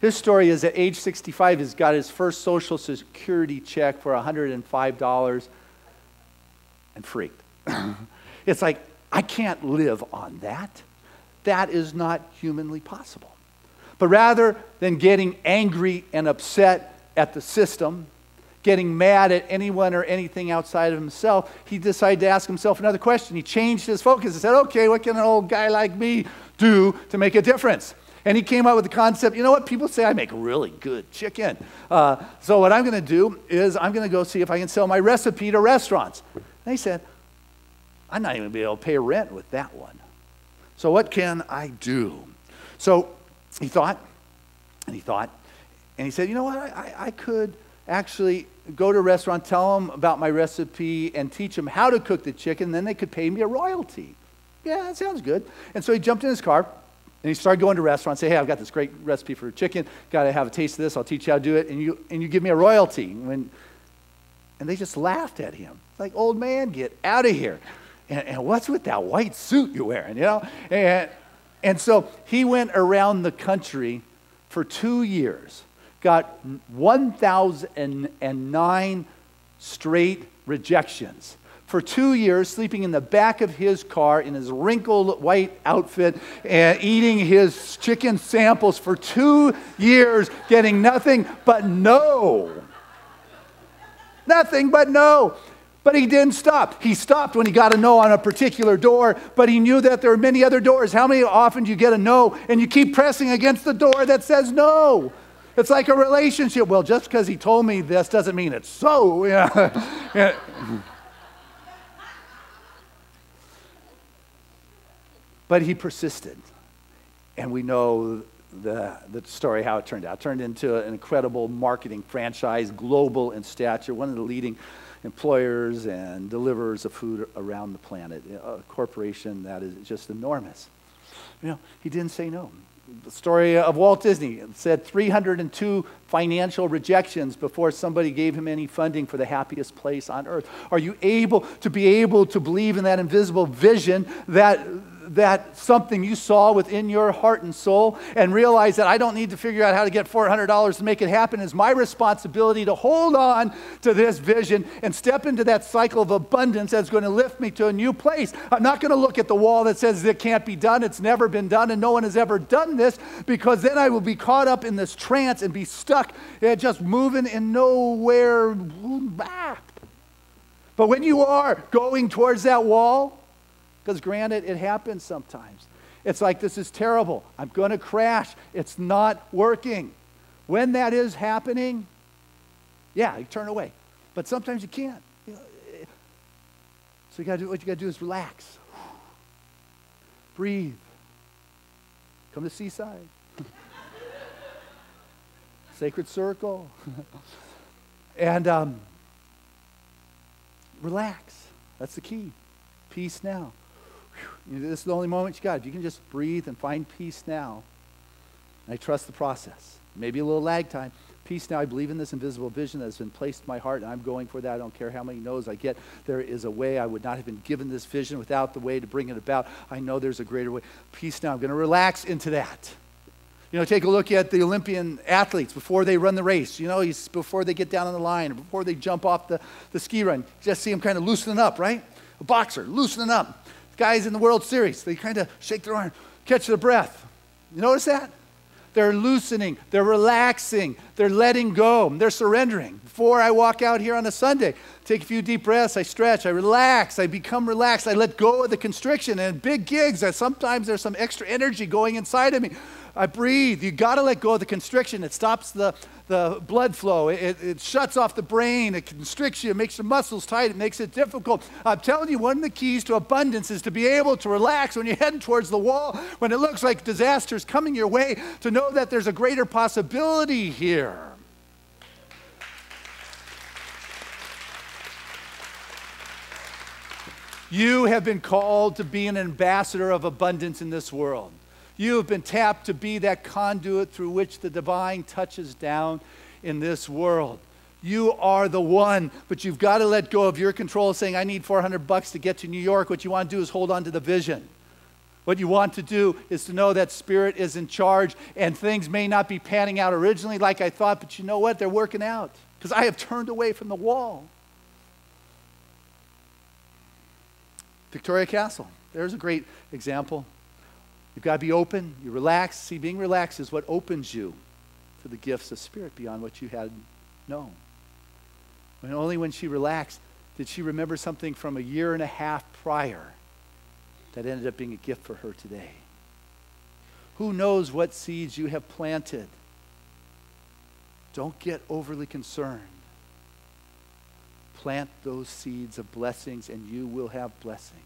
His story is at age 65, he's got his first Social Security check for $105 and freaked. It's like, I can't live on that. That is not humanly possible. But rather than getting angry and upset at the system, getting mad at anyone or anything outside of himself, he decided to ask himself another question. He changed his focus and said, okay, what can an old guy like me do to make a difference? And he came up with the concept, you know what, people say I make really good chicken. So what I'm going to do is I'm going to go see if I can sell my recipe to restaurants. And he said, I'm not even going to be able to pay rent with that one. So what can I do? So he thought, and he said, you know what, I could actually go to a restaurant, tell them about my recipe, and teach them how to cook the chicken, and then they could pay me a royalty. Yeah, that sounds good. And so he jumped in his car, and he started going to restaurants, say, hey, I've got this great recipe for chicken, got to have a taste of this, I'll teach you how to do it, and you give me a royalty. And they just laughed at him. It's like, old man, get out of here. And what's with that white suit you're wearing, you know? And so he went around the country for 2 years, got 1,009 straight rejections. For 2 years, sleeping in the back of his car in his wrinkled white outfit and eating his chicken samples for 2 years, getting nothing but no. Nothing but no. But he didn't stop. He stopped when he got a no on a particular door, but he knew that there are many other doors. How many often do you get a no and you keep pressing against the door that says no? It's like a relationship. Well, just because he told me this doesn't mean it's so. Yeah. But he persisted. And we know the story, how it turned out. It turned into an incredible marketing franchise, global in stature, one of the leading employers and deliverers of food around the planet, a corporation that is just enormous. You know, he didn't say no. The story of Walt Disney said 302 financial rejections before somebody gave him any funding for the happiest place on earth. Are you able to believe in that invisible vision, that something you saw within your heart and soul, and realize that I don't need to figure out how to get $400 to make it happen? It's my responsibility to hold on to this vision and step into that cycle of abundance that's going to lift me to a new place. I'm not going to look at the wall that says it can't be done, it's never been done, and no one has ever done this, because then I will be caught up in this trance and be stuck just moving in nowhere. But when you are going towards that wall, because granted, it happens sometimes. It's like, this is terrible. I'm going to crash. It's not working. When that is happening, yeah, you turn away. But sometimes you can't. So what you got to do is relax. Breathe. Come to Seaside. Sacred circle. And relax. That's the key. Peace now. This is the only moment you got. If you can just breathe and find peace now, I trust the process. Maybe a little lag time. Peace now. I believe in this invisible vision that has been placed in my heart, and I'm going for that. I don't care how many no's I get. There is a way. I would not have been given this vision without the way to bring it about. I know there's a greater way. Peace now. I'm going to relax into that. You know, take a look at the Olympian athletes before they run the race. You know, before they get down on the line, or before they jump off the ski run. You just see them kind of loosening up, right? A boxer loosening up. Guys in the World Series, they kind of shake their arm, catch their breath. You notice that? They're loosening, they're relaxing, they're letting go, they're surrendering. Before I walk out here on a Sunday, take a few deep breaths, I stretch, I relax, I become relaxed, I let go of the constriction. And big gigs, sometimes there's some extra energy going inside of me. I breathe. You got to let go of the constriction. It stops the blood flow. It shuts off the brain. It constricts you. It makes your muscles tight. It makes it difficult. I'm telling you, one of the keys to abundance is to be able to relax when you're heading towards the wall, when it looks like disaster is coming your way, to know that there's a greater possibility here. You have been called to be an ambassador of abundance in this world. You have been tapped to be that conduit through which the divine touches down in this world. You are the one, but you've got to let go of your control, saying, I need $400 to get to New York. What you want to do is hold on to the vision. What you want to do is to know that Spirit is in charge, and things may not be panning out originally like I thought, but you know what? They're working out because I have turned away from the wall. Victoria Castle, there's a great example. You've got to be open, you relax. See, being relaxed is what opens you to the gifts of Spirit beyond what you had known. And only when she relaxed did she remember something from a year and a half prior that ended up being a gift for her today. Who knows what seeds you have planted? Don't get overly concerned. Plant those seeds of blessings and you will have blessings.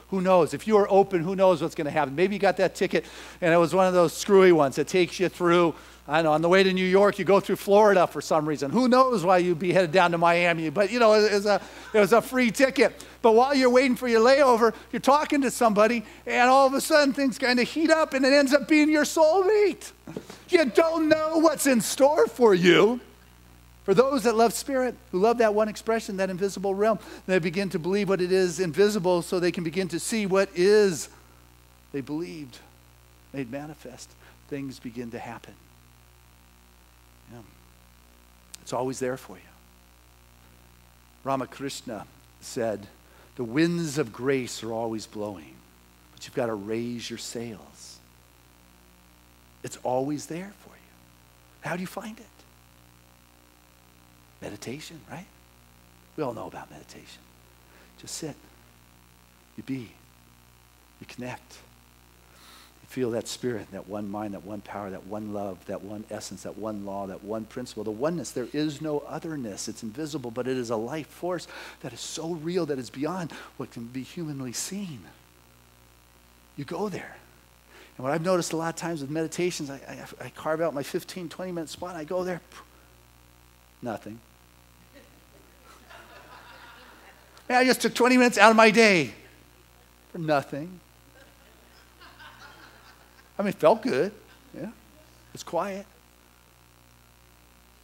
Who knows? If you are open, who knows what's going to happen? Maybe you got that ticket and it was one of those screwy ones that takes you through, I don't know, on the way to New York, you go through Florida for some reason. Who knows why you'd be headed down to Miami? But, you know, it was a free ticket. But while you're waiting for your layover, you're talking to somebody, and all of a sudden things kind of heat up, and it ends up being your soulmate. You don't know what's in store for you. For those that love Spirit, who love that one expression, that invisible realm, they begin to believe what it is invisible so they can begin to see what is they believed made manifest. Things begin to happen. Yeah. It's always there for you. Ramakrishna said, the winds of grace are always blowing, but you've got to raise your sails. It's always there for you. How do you find it? Meditation, right? We all know about meditation. Just sit. You be. You connect. You feel that Spirit, that one mind, that one power, that one love, that one essence, that one law, that one principle. The oneness. There is no otherness. It's invisible, but it is a life force that is so real that is beyond what can be humanly seen. You go there. And what I've noticed a lot of times with meditations, I carve out my 15, 20-minute spot, and I go there. Nothing. Man, I just took 20 minutes out of my day for nothing. I mean, it felt good. Yeah. It was quiet.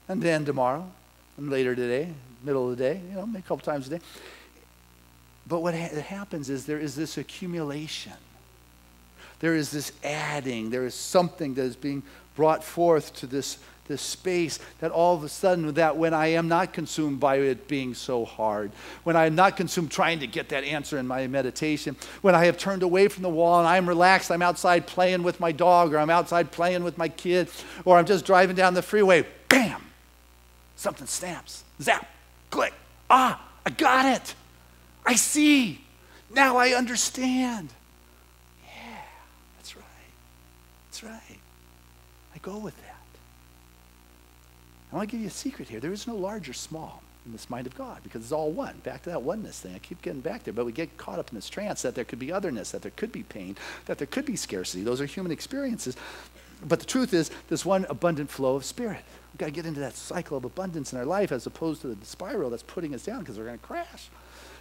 And then tomorrow, and later today, middle of the day, you know, maybe a couple times a day. But what happens is there is this accumulation. There is this adding. There is something that is being brought forth to this space that all of a sudden, that when I am not consumed by it being so hard, when I am not consumed trying to get that answer in my meditation, when I have turned away from the wall and I'm relaxed, I'm outside playing with my dog, or I'm outside playing with my kid, or I'm just driving down the freeway, bam, something snaps, zap, click, I got it. I see. Now I understand. Yeah, that's right. That's right. I go with that. I want to give you a secret here. There is no large or small in this mind of God because it's all one. Back to that oneness thing. I keep getting back there, but we get caught up in this trance that there could be otherness, that there could be pain, that there could be scarcity. Those are human experiences. But the truth is, this one abundant flow of Spirit. We've got to get into that cycle of abundance in our life as opposed to the spiral that's putting us down because we're going to crash.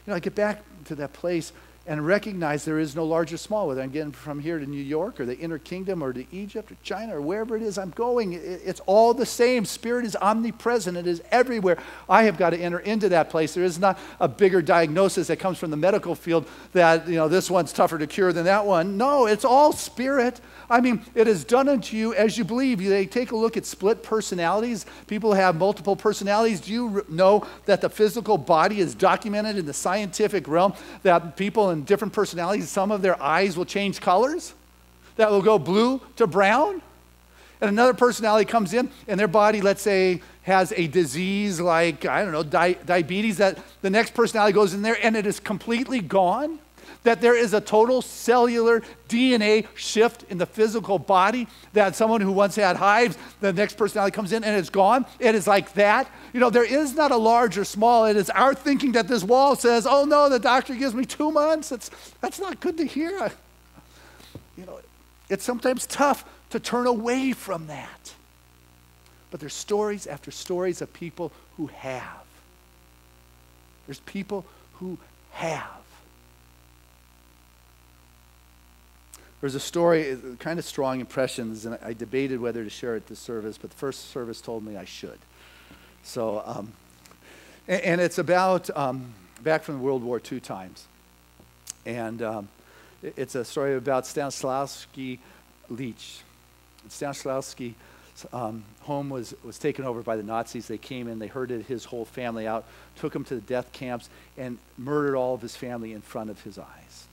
You know, I get back to that place and recognize there is no large or small, whether I'm getting from here to New York or the inner kingdom or to Egypt or China or wherever it is I'm going. It's all the same. Spirit is omnipresent. It is everywhere. I have got to enter into that place. There is not a bigger diagnosis that comes from the medical field that, you know, this one's tougher to cure than that one. No, it's all Spirit. I mean, it is done unto you as you believe. They take a look at split personalities. People have multiple personalities. Do you know that the physical body is documented in the scientific realm that people in different personalities, some of their eyes will change colors? That will go blue to brown? And another personality comes in and their body, let's say, has a disease like, I don't know, diabetes, that the next personality goes in there and it is completely gone? That there is a total cellular DNA shift in the physical body, that someone who once had hives, the next personality comes in and it's gone. It is like that. You know, there is not a large or small. It is our thinking that this wall says, oh no, the doctor gives me 2 months. That's not good to hear. You know, it's sometimes tough to turn away from that. But there's stories after stories of people who have. There's people who have. There's a story, kind of strong impressions, and I debated whether to share it at this service, but the first service told me I should. So, and it's about back from the World War II times. And It's a story about Stanislavski Leach. Stanislavski home was taken over by the Nazis. They came in, they herded his whole family out, took him to the death camps, and murdered all of his family in front of his eyes.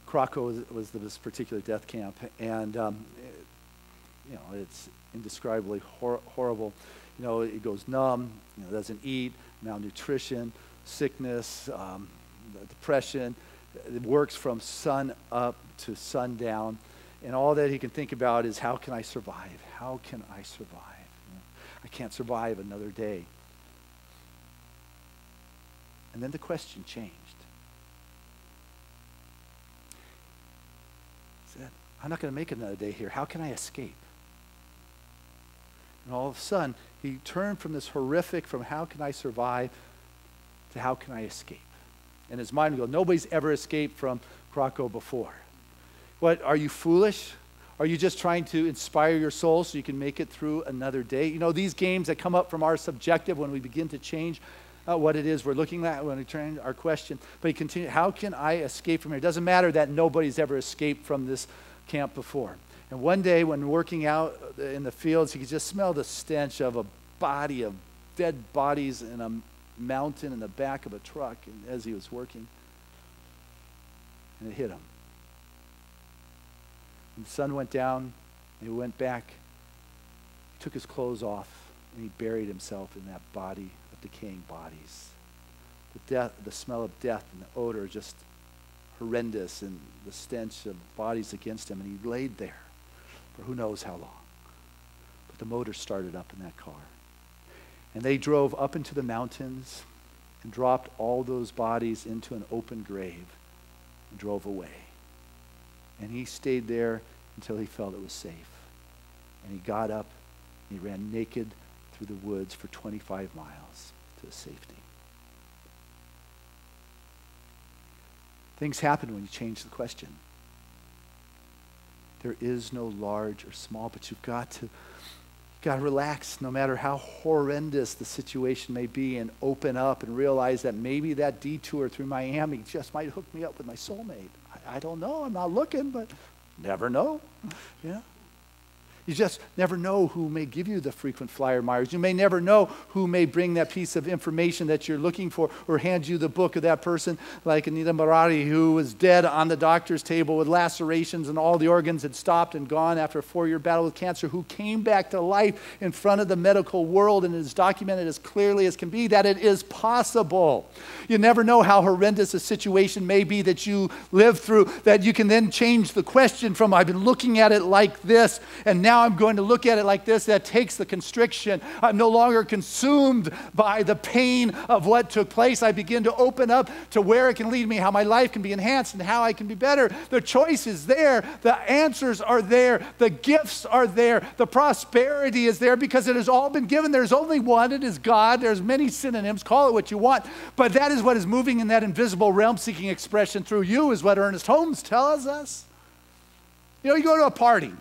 Krakow was this particular death camp, and it's indescribably horrible. It goes numb, doesn't eat, malnutrition, sickness, depression. It works from sun up to sundown. And all that he can think about is, how can I survive? How can I survive? I can't survive another day. And then the question changed. He said, I'm not going to make another day here. How can I escape? And all of a sudden, he turned from this horrific, from how can I survive, to how can I escape? And his mind would go, nobody's ever escaped from Krakow before. What, are you foolish? Are you just trying to inspire your soul so you can make it through another day? These games that come up from our subjective when we begin to change what it is we're looking at when we turn our question. But he continued, how can I escape from here? It doesn't matter that nobody's ever escaped from this camp before. And one day when working out in the fields, he could just smell the stench of a body of dead bodies in a mountain in the back of a truck as he was working. And it hit him. And the sun went down, and he went back, he took his clothes off, and he buried himself in that body of decaying bodies. The smell of death and the odor just horrendous, and the stench of bodies against him, and he laid there for who knows how long. But the motor started up in that car. And they drove up into the mountains and dropped all those bodies into an open grave and drove away. And he stayed there until he felt it was safe. And he got up and he ran naked through the woods for 25 miles to safety. Things happen when you change the question. There is no large or small, but you've got to relax no matter how horrendous the situation may be, and open up and realize that maybe that detour through Miami just might hook me up with my soulmate. I don't know. I'm not looking, but never know. Yeah. You just never know who may give you the frequent flyer Myers. You may never know who may bring that piece of information that you're looking for, or hand you the book of that person like Anita Murari, who was dead on the doctor's table with lacerations and all the organs had stopped and gone after a 4-year battle with cancer, who came back to life in front of the medical world, and it is documented as clearly as can be that it is possible. You never know how horrendous a situation may be that you live through, that you can then change the question from, I've been looking at it like this, and now I'm going to look at it like this. That takes the constriction. I'm no longer consumed by the pain of what took place. I begin to open up to where it can lead me, how my life can be enhanced, and how I can be better. The choice is there. The answers are there. The gifts are there. The prosperity is there because it has all been given. There's only one. It is God. There's many synonyms. Call it what you want. But that is what is moving in that invisible realm, seeking expression through you, is what Ernest Holmes tells us. You go to a party.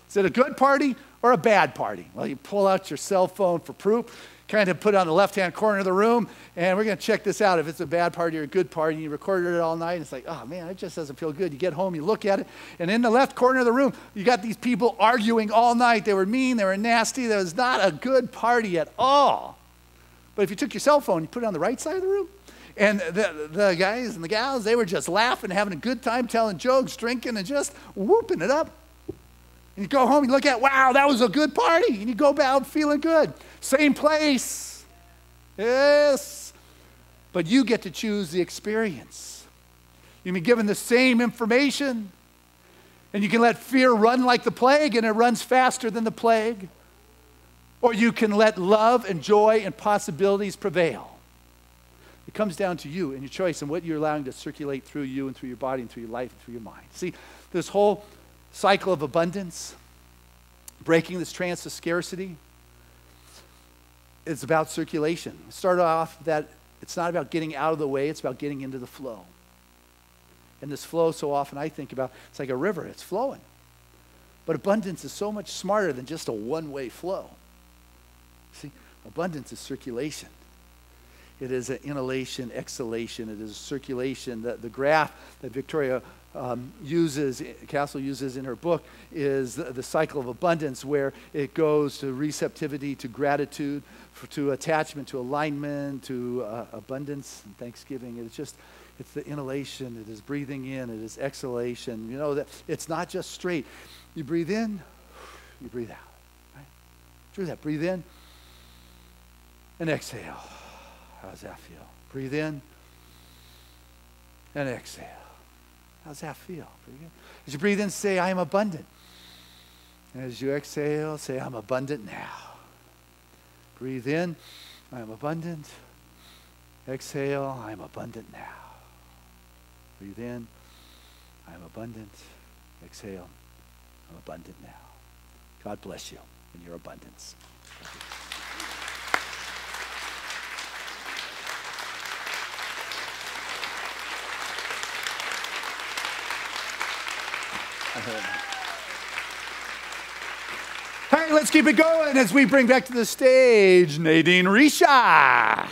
Is it a good party or a bad party? Well, you pull out your cell phone for proof, kind of put it on the left-hand corner of the room, and we're going to check this out. If it's a bad party or a good party, and you recorded it all night, and it's like, oh man, it just doesn't feel good. You get home, you look at it, and in the left corner of the room, you got these people arguing all night. They were mean, they were nasty. That was not a good party at all. But if you took your cell phone, you put it on the right side of the room, and the guys and the gals, they were just laughing, having a good time, telling jokes, drinking, and just whooping it up. And you go home, you look at, wow, that was a good party. And you go back feeling good. Same place. Yes. But you get to choose the experience. You've been given the same information. And you can let fear run like the plague, and it runs faster than the plague. Or you can let love and joy and possibilities prevail. It comes down to you and your choice and what you're allowing to circulate through you and through your body and through your life and through your mind. See, this whole cycle of abundance, breaking this trance of scarcity, it's about circulation. It started off that it's not about getting out of the way, it's about getting into the flow. And this flow, so often I think about, it's like a river, it's flowing. But abundance is so much smarter than just a one-way flow. See, abundance is circulation. It is an inhalation, exhalation. It is circulation. The graph that Victoria Castle uses in her book is the cycle of abundance, where it goes to receptivity, to gratitude, to attachment, to alignment, to abundance and thanksgiving. It's the inhalation. It is breathing in. It is exhalation. You know that it's not just straight. You breathe in, you breathe out. Right? Do that. Breathe in and exhale. How does that feel? Breathe in and exhale. How does that feel? Pretty good. As you breathe in, say, I am abundant. And as you exhale, say, I'm abundant now. Breathe in, I am abundant. Exhale, I am abundant now. Breathe in, I am abundant. Exhale, I'm abundant now. God bless you in your abundance. Hey, let's keep it going as we bring back to the stage Nadine Risha.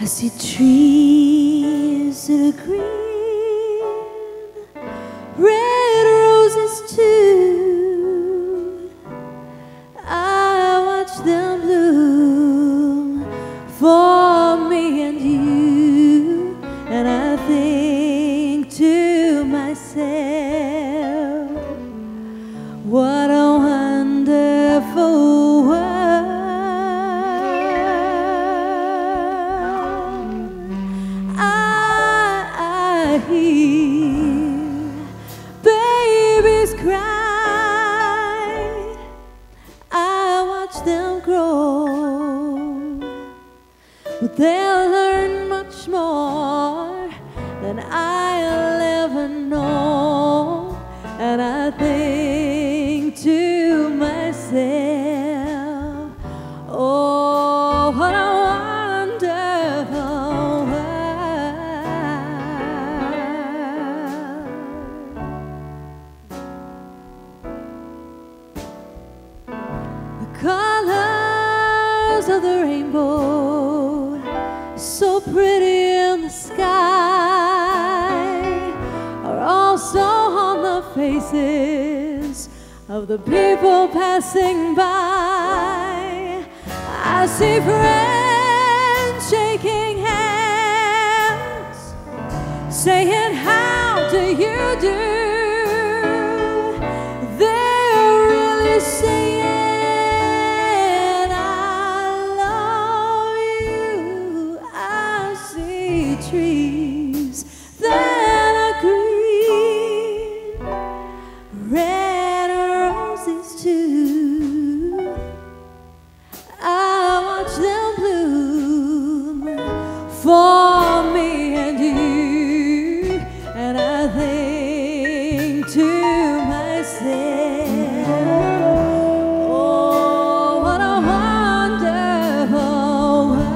I see trees that are green, red roses too. I watch them bloom for me and you, and I think to myself, what a wonderful world. They'll learn much more than I'll ever know, and I think to myself, oh, what a wonderful world. The colors of the rainbow, so pretty in the sky, are also on the faces of the people passing by. I see friends shaking hands, saying, how do you do? They're really saying, trees that are green, red roses too. I watch them bloom for me and you, and I think to myself, oh, what a wonderful world.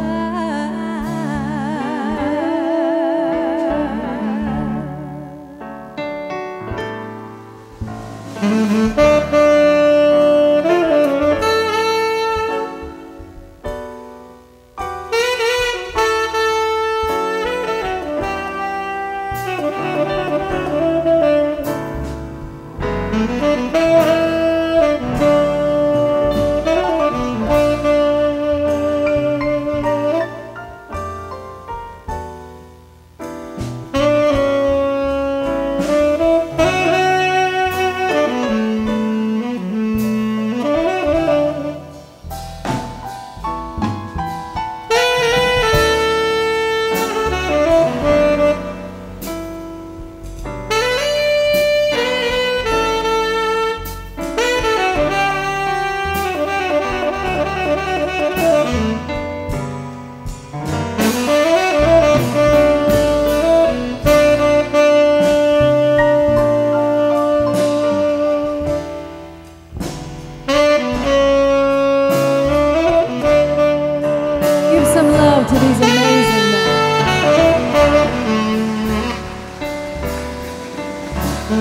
The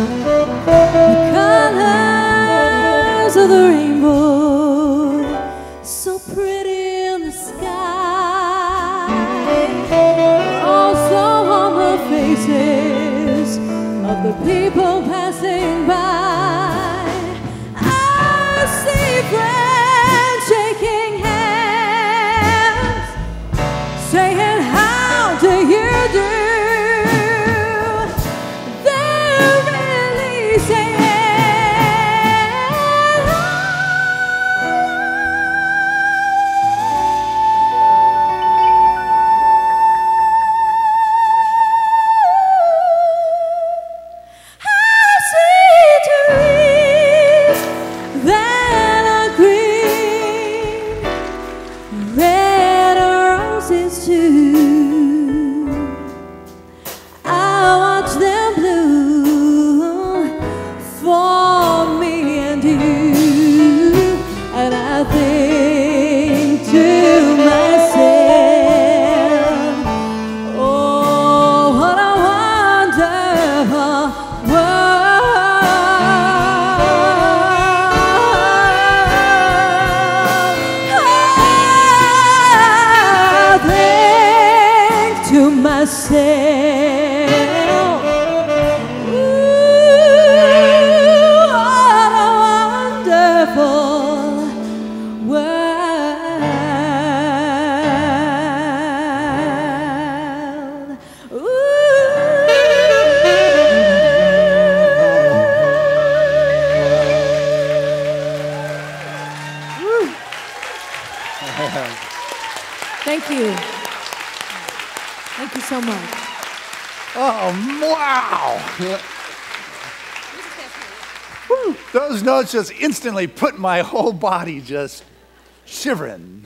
colors of the rainbow, so pretty in the sky, are also on the faces of the people passing by. I see friends shaking hands, saying, how do you do? They're really saying, I see trees that are green, red roses too. I watch them bloom for me and you, and I think to myself, oh, what a wonderful world. I think to myself, ooh, what a wonderful world. Thank you. Thank you so much. Oh, wow. Whew, those notes just instantly put my whole body just shivering.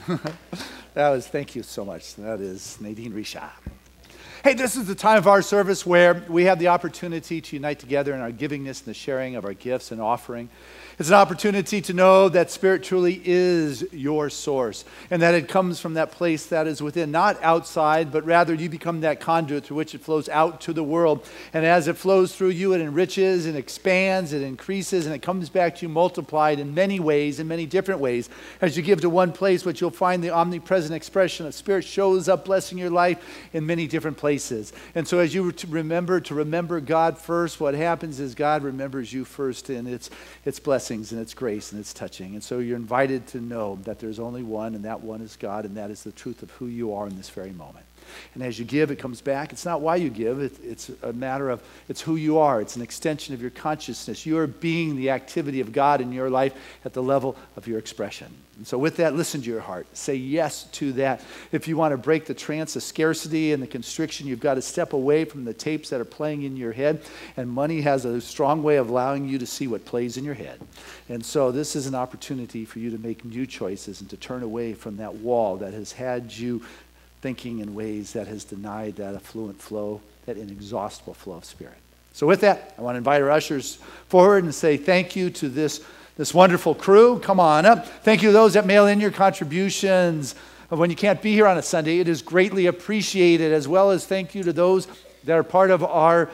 Thank you so much. That is Nadine Risha. Hey, this is the time of our service where we have the opportunity to unite together in our givingness and the sharing of our gifts and offering. It's an opportunity to know that Spirit truly is your source and that it comes from that place that is within, not outside, but rather you become that conduit through which it flows out to the world. And as it flows through you, it enriches and expands, it increases, and it comes back to you multiplied in many ways, in many different ways. As you give to one place, but you'll find the omnipresent expression of Spirit shows up blessing your life in many different places. And so as you remember God first, what happens is God remembers you first, and it's blessings and it's grace and it's touching. And so you're invited to know that there's only one, and that one is God, and that is the truth of who you are in this very moment. And as you give, it comes back. It's not why you give. It's a matter of, it's who you are. It's an extension of your consciousness. You are being the activity of God in your life at the level of your expression. And so with that, listen to your heart. Say yes to that. If you want to break the trance of scarcity and the constriction, you've got to step away from the tapes that are playing in your head. And money has a strong way of allowing you to see what plays in your head. And so this is an opportunity for you to make new choices and to turn away from that wall that has had you thinking in ways that has denied that affluent flow, that inexhaustible flow of Spirit. So with that, I want to invite our ushers forward and say thank you to this wonderful crew. Come on up. Thank you to those that mail in your contributions when you can't be here on a Sunday. It is greatly appreciated, as well as thank you to those that are part of our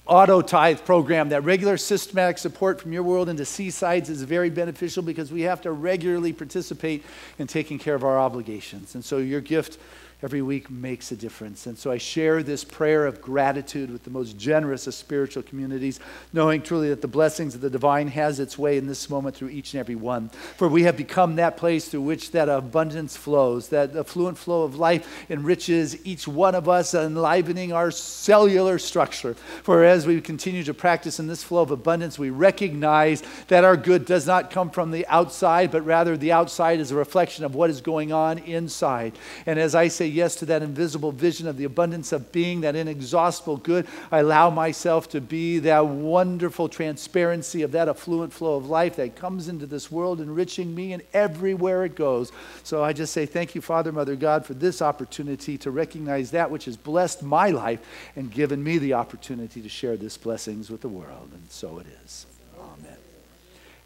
auto tithe program. That regular systematic support from your world into Seasides is very beneficial because we have to regularly participate in taking care of our obligations. And so your gift every week makes a difference. And so I share this prayer of gratitude with the most generous of spiritual communities, knowing truly that the blessings of the divine has its way in this moment through each and every one. For we have become that place through which that abundance flows, that affluent flow of life enriches each one of us, enlivening our cellular structure. For as we continue to practice in this flow of abundance, we recognize that our good does not come from the outside, but rather the outside is a reflection of what is going on inside. And as I say yes to that invisible vision of the abundance of being, that inexhaustible good, I allow myself to be that wonderful transparency of that affluent flow of life that comes into this world, enriching me and everywhere it goes. So I just say thank you, Father, Mother, God, for this opportunity to recognize that which has blessed my life and given me the opportunity to share this blessings with the world. And so it is. Amen.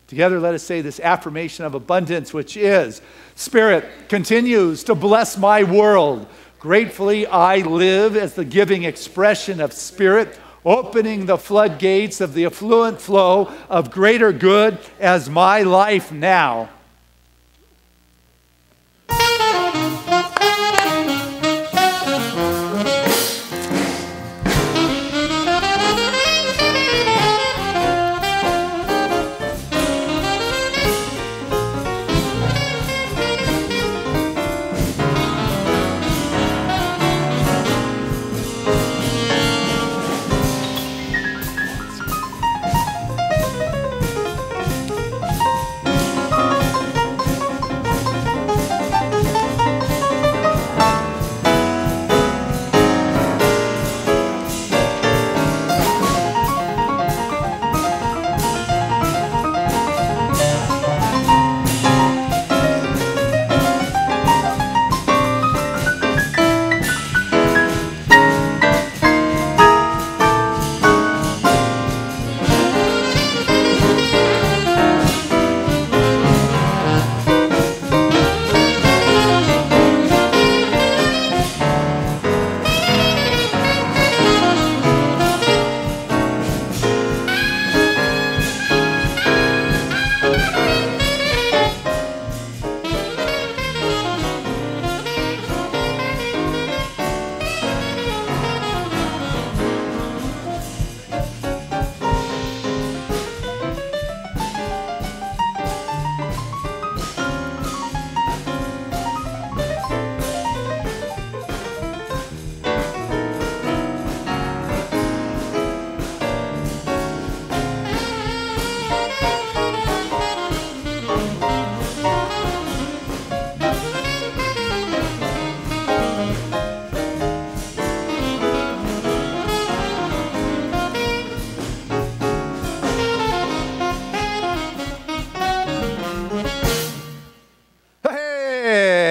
Together, let us say this affirmation of abundance, which is, Spirit continues to bless my world. Gratefully, I live as the giving expression of Spirit opening the floodgates of the affluent flow of greater good as my life now.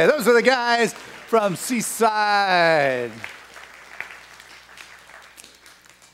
Those are the guys from Seaside.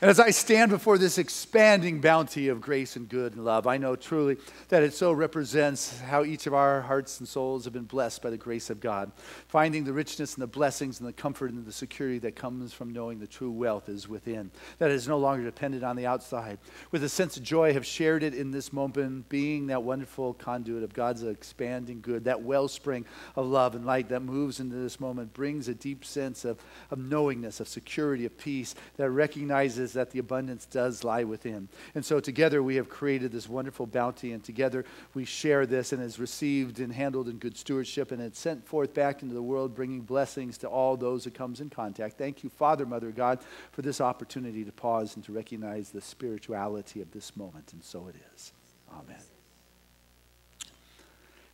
And as I stand before this expanding bounty of grace and good and love, I know truly that it so represents how each of our hearts and souls have been blessed by the grace of God, finding the richness and the blessings and the comfort and the security that comes from knowing the true wealth is within, that is no longer dependent on the outside. With a sense of joy, have shared it in this moment, being that wonderful conduit of God's expanding good, that wellspring of love and light that moves into this moment, brings a deep sense of knowingness, of security, of peace, that recognizes that the abundance does lie within. And so together we have created this wonderful bounty, and together we share this, and is received and handled in good stewardship, and it's sent forth back into the world, bringing blessings to all those it comes in contact. Thank you, Father, Mother, God, for this opportunity to pause and to recognize the spirituality of this moment, and so it is. Amen.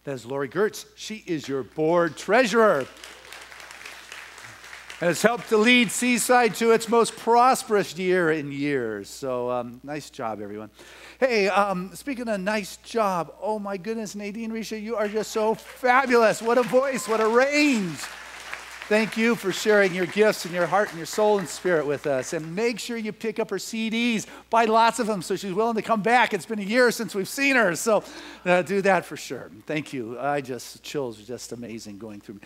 That is Lori Gertz. She is your board treasurer, and has helped to lead Seaside to its most prosperous year in years. So nice job, everyone. Hey, speaking of nice job, oh my goodness, Nadine, Risha, you are just so fabulous. What a voice, what a range. Thank you for sharing your gifts and your heart and your soul and spirit with us. And make sure you pick up her CDs. Buy lots of them so she's willing to come back. It's been a year since we've seen her, so do that for sure. Thank you. Chills were just amazing going through.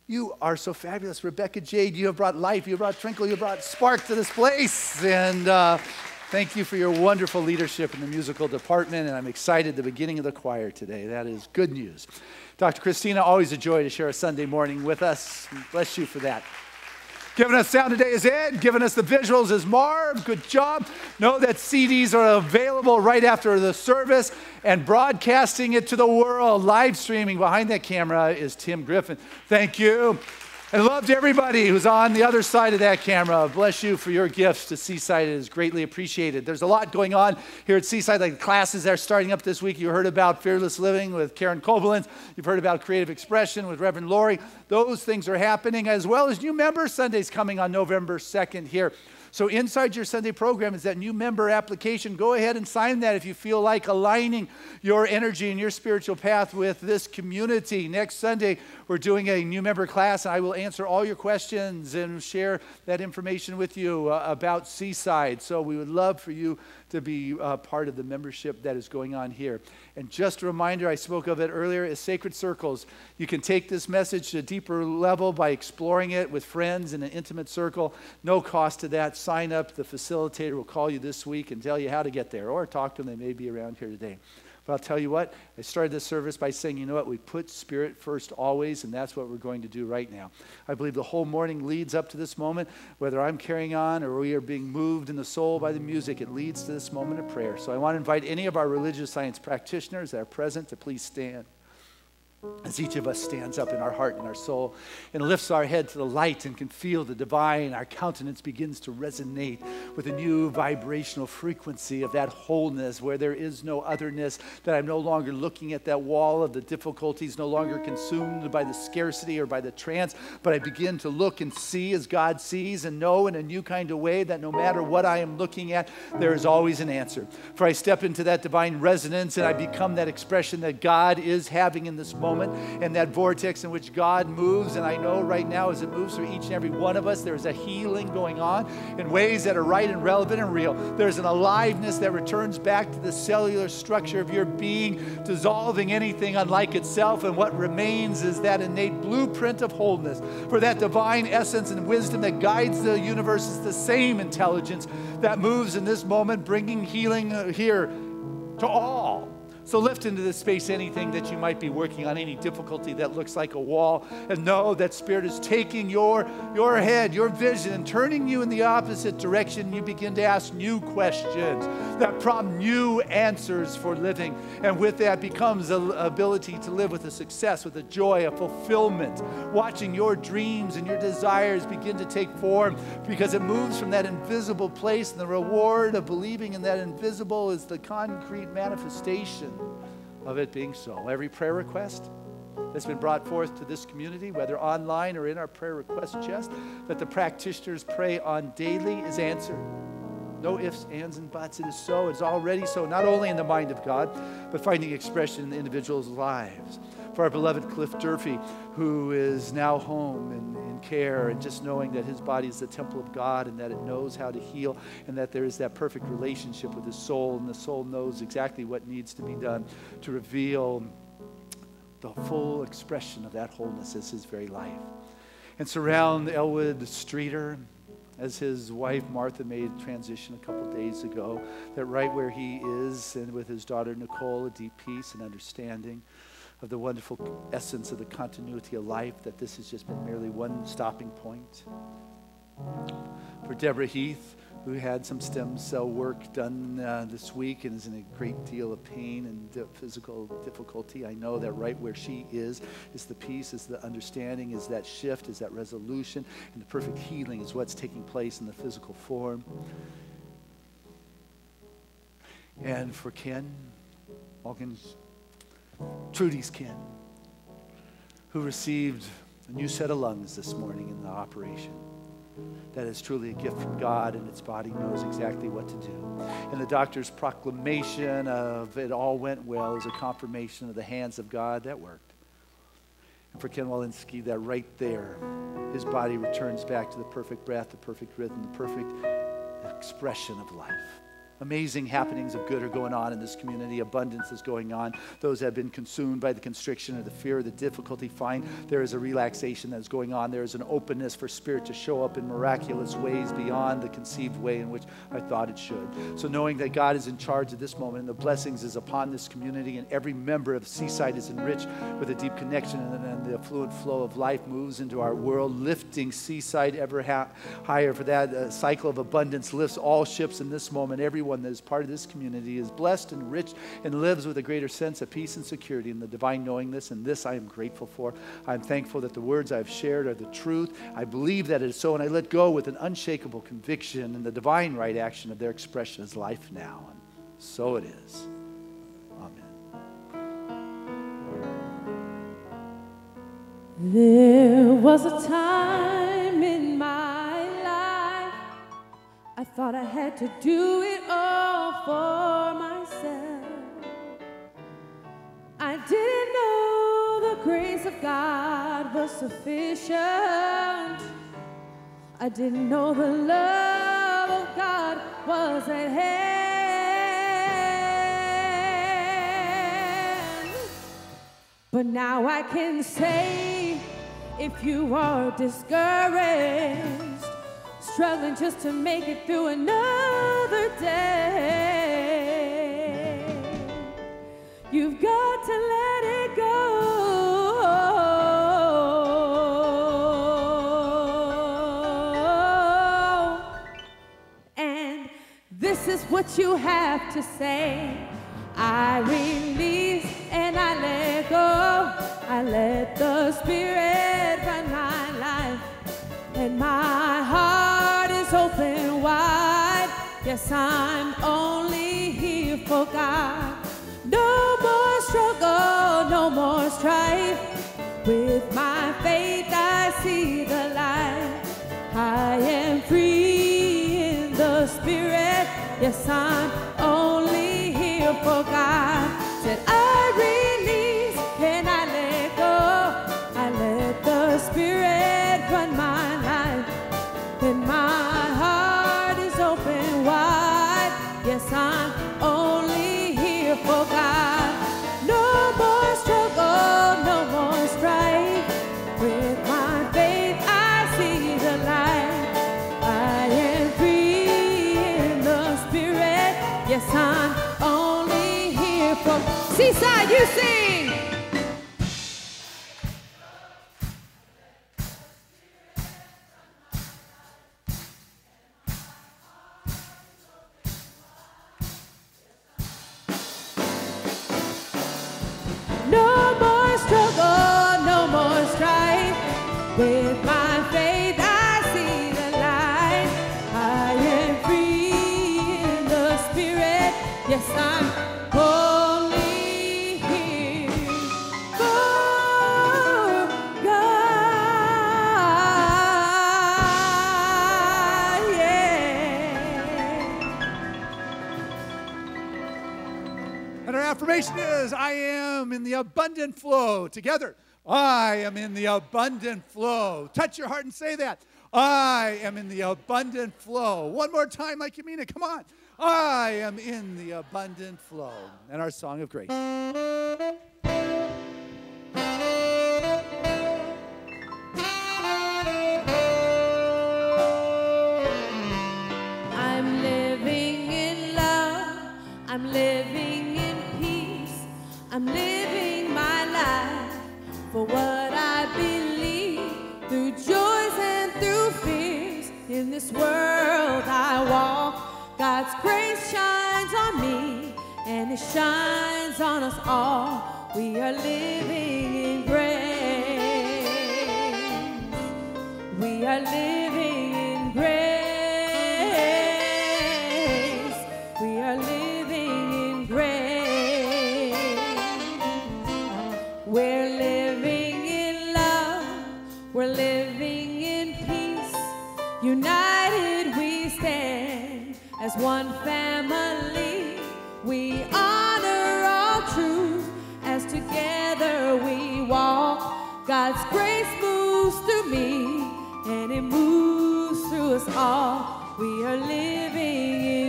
You are so fabulous, Rebecca Jade. You have brought life, you have brought twinkle, you have brought spark to this place. And thank you for your wonderful leadership in the musical department. And I'm excited the beginning of the choir today. That is good news. Dr. Christina, always a joy to share a Sunday morning with us. Bless you for that. Giving us sound today is Ed. Giving us the visuals is Marv. Good job. Know that CDs are available right after the service, and broadcasting it to the world, live streaming behind that camera is Tim Griffin. Thank you. And love to everybody who's on the other side of that camera. Bless you for your gifts to Seaside. It is greatly appreciated. There's a lot going on here at Seaside, like the classes that are starting up this week. You heard about Fearless Living with Karen Koblenz. You've heard about Creative Expression with Reverend Lori. Those things are happening, as well as New Member Sundays coming on November 2nd here. So inside your Sunday program is that new member application. Go ahead and sign that if you feel like aligning your energy and your spiritual path with this community. Next Sunday, we're doing a new member class, and I will answer all your questions and share that information with you about Seaside. So we would love for you to be part of the membership that is going on here. And just a reminder, I spoke of it earlier, is Sacred Circles. You can take this message to a deeper level by exploring it with friends in an intimate circle. No cost to that. sign up. The facilitator will call you this week and tell you how to get there, or talk to them. They may be around here today. But I'll tell you what, I started this service by saying, you know what, we put Spirit first always, and that's what we're going to do right now. I believe the whole morning leads up to this moment, whether I'm carrying on or we are being moved in the soul by the music, it leads to this moment of prayer. So I want to invite any of our religious science practitioners that are present to please stand. As each of us stands up in our heart and our soul and lifts our head to the light and can feel the divine, our countenance begins to resonate with a new vibrational frequency of that wholeness where there is no otherness, that I'm no longer looking at that wall of the difficulties, no longer consumed by the scarcity or by the trance, but I begin to look and see as God sees and know in a new kind of way that no matter what I am looking at, there is always an answer. For I step into that divine resonance and I become that expression that God is having in this moment. And that vortex in which God moves, and I know right now as it moves through each and every one of us, there's a healing going on in ways that are right and relevant and real. There's an aliveness that returns back to the cellular structure of your being, dissolving anything unlike itself, and what remains is that innate blueprint of wholeness. For that divine essence and wisdom that guides the universe is the same intelligence that moves in this moment, bringing healing here to all. So lift into this space anything that you might be working on, any difficulty that looks like a wall, and know that Spirit is taking your head, your vision, and turning you in the opposite direction. You begin to ask new questions that prompt new answers for living. And with that becomes an ability to live with a success, with a joy, a fulfillment, watching your dreams and your desires begin to take form, because it moves from that invisible place, and the reward of believing in that invisible is the concrete manifestation of it being so. Every prayer request that's been brought forth to this community, whether online or in our prayer request chest, that the practitioners pray on daily is answered. No ifs, ands, and buts. It is so. It's already so, not only in the mind of God, but finding expression in the individuals' lives. For our beloved Cliff Durfee, who is now home and in care, and just knowing that his body is the temple of God and that it knows how to heal, and that there is that perfect relationship with his soul, and the soul knows exactly what needs to be done to reveal the full expression of that wholeness as his very life. And surround Elwood Streeter, as his wife Martha made transition a couple days ago, that right where he is, and with his daughter Nicole, a deep peace and understanding of the wonderful essence of the continuity of life, that this has just been merely one stopping point. For Deborah Heath, who had some stem cell work done this week and is in a great deal of pain and physical difficulty, I know that right where she is the peace, is the understanding, is that shift, is that resolution, and the perfect healing is what's taking place in the physical form. And for Ken Hawkins, Trudy's Ken, who received a new set of lungs this morning in the operation. That is truly a gift from God, and its body knows exactly what to do. And the doctor's proclamation of it all went well is a confirmation of the hands of God that worked. And for Ken Walensky, that right there, his body returns back to the perfect breath, the perfect rhythm, the perfect expression of life. Amazing happenings of good are going on in this community. Abundance is going on. Those that have been consumed by the constriction or the fear or the difficulty find there is a relaxation that is going on. There is an openness for Spirit to show up in miraculous ways beyond the conceived way in which I thought it should. So knowing that God is in charge at this moment and the blessings is upon this community, and every member of Seaside is enriched with a deep connection, and the affluent flow of life moves into our world, lifting Seaside ever higher. For that cycle of abundance lifts all ships in this moment. Everyone that is part of this community is blessed and rich and lives with a greater sense of peace and security in the divine knowingness, and this I am grateful for. I'm thankful that the words I've shared are the truth. I believe that it is so, and I let go with an unshakable conviction in the divine right action of their expression as life now. And so it is. There was a time in my life I thought I had to do it all for myself. I didn't know the grace of God was sufficient. I didn't know the love of God was at hand. But now I can say, if you are discouraged, struggling just to make it through another day. You've got to let it go. And this is what you have to say. I release and I let go. I let the Spirit run my life. And my heart is open wide. Yes, I'm only here for God. No more struggle, no more strife. With my faith I see the light. I am free in the Spirit. Yes, I'm only here for God. Said I release and I let go. I let the Spirit run my life. And my heart is open wide. Yes, I'm only here for God. No more struggle, no more strife. With my faith I see the light. I am free in the Spirit. Yes, I'm only here for Seaside, you sing! No more struggle, no more strife. With my faith I see the light. I am free in the Spirit. Yes, I'm only here for God. Yeah. And our affirmation is, I am in the abundant flow. Together, I am in the abundant flow. Touch your heart and say that. I am in the abundant flow. One more time like you mean it. Come on. I am in the abundant flow. And our song of grace. I'm living in love. I'm living in peace. I'm living my life for what I believe. Through joys and through fears, in this world I walk. God's grace shines on me, and it shines on us all. We are living in grace. We are living in grace. We are living in grace. We're living in love. We're living in peace. United we stand as one family. We honor all truth as together we walk. God's grace moves through me, and it moves through us all. We are living in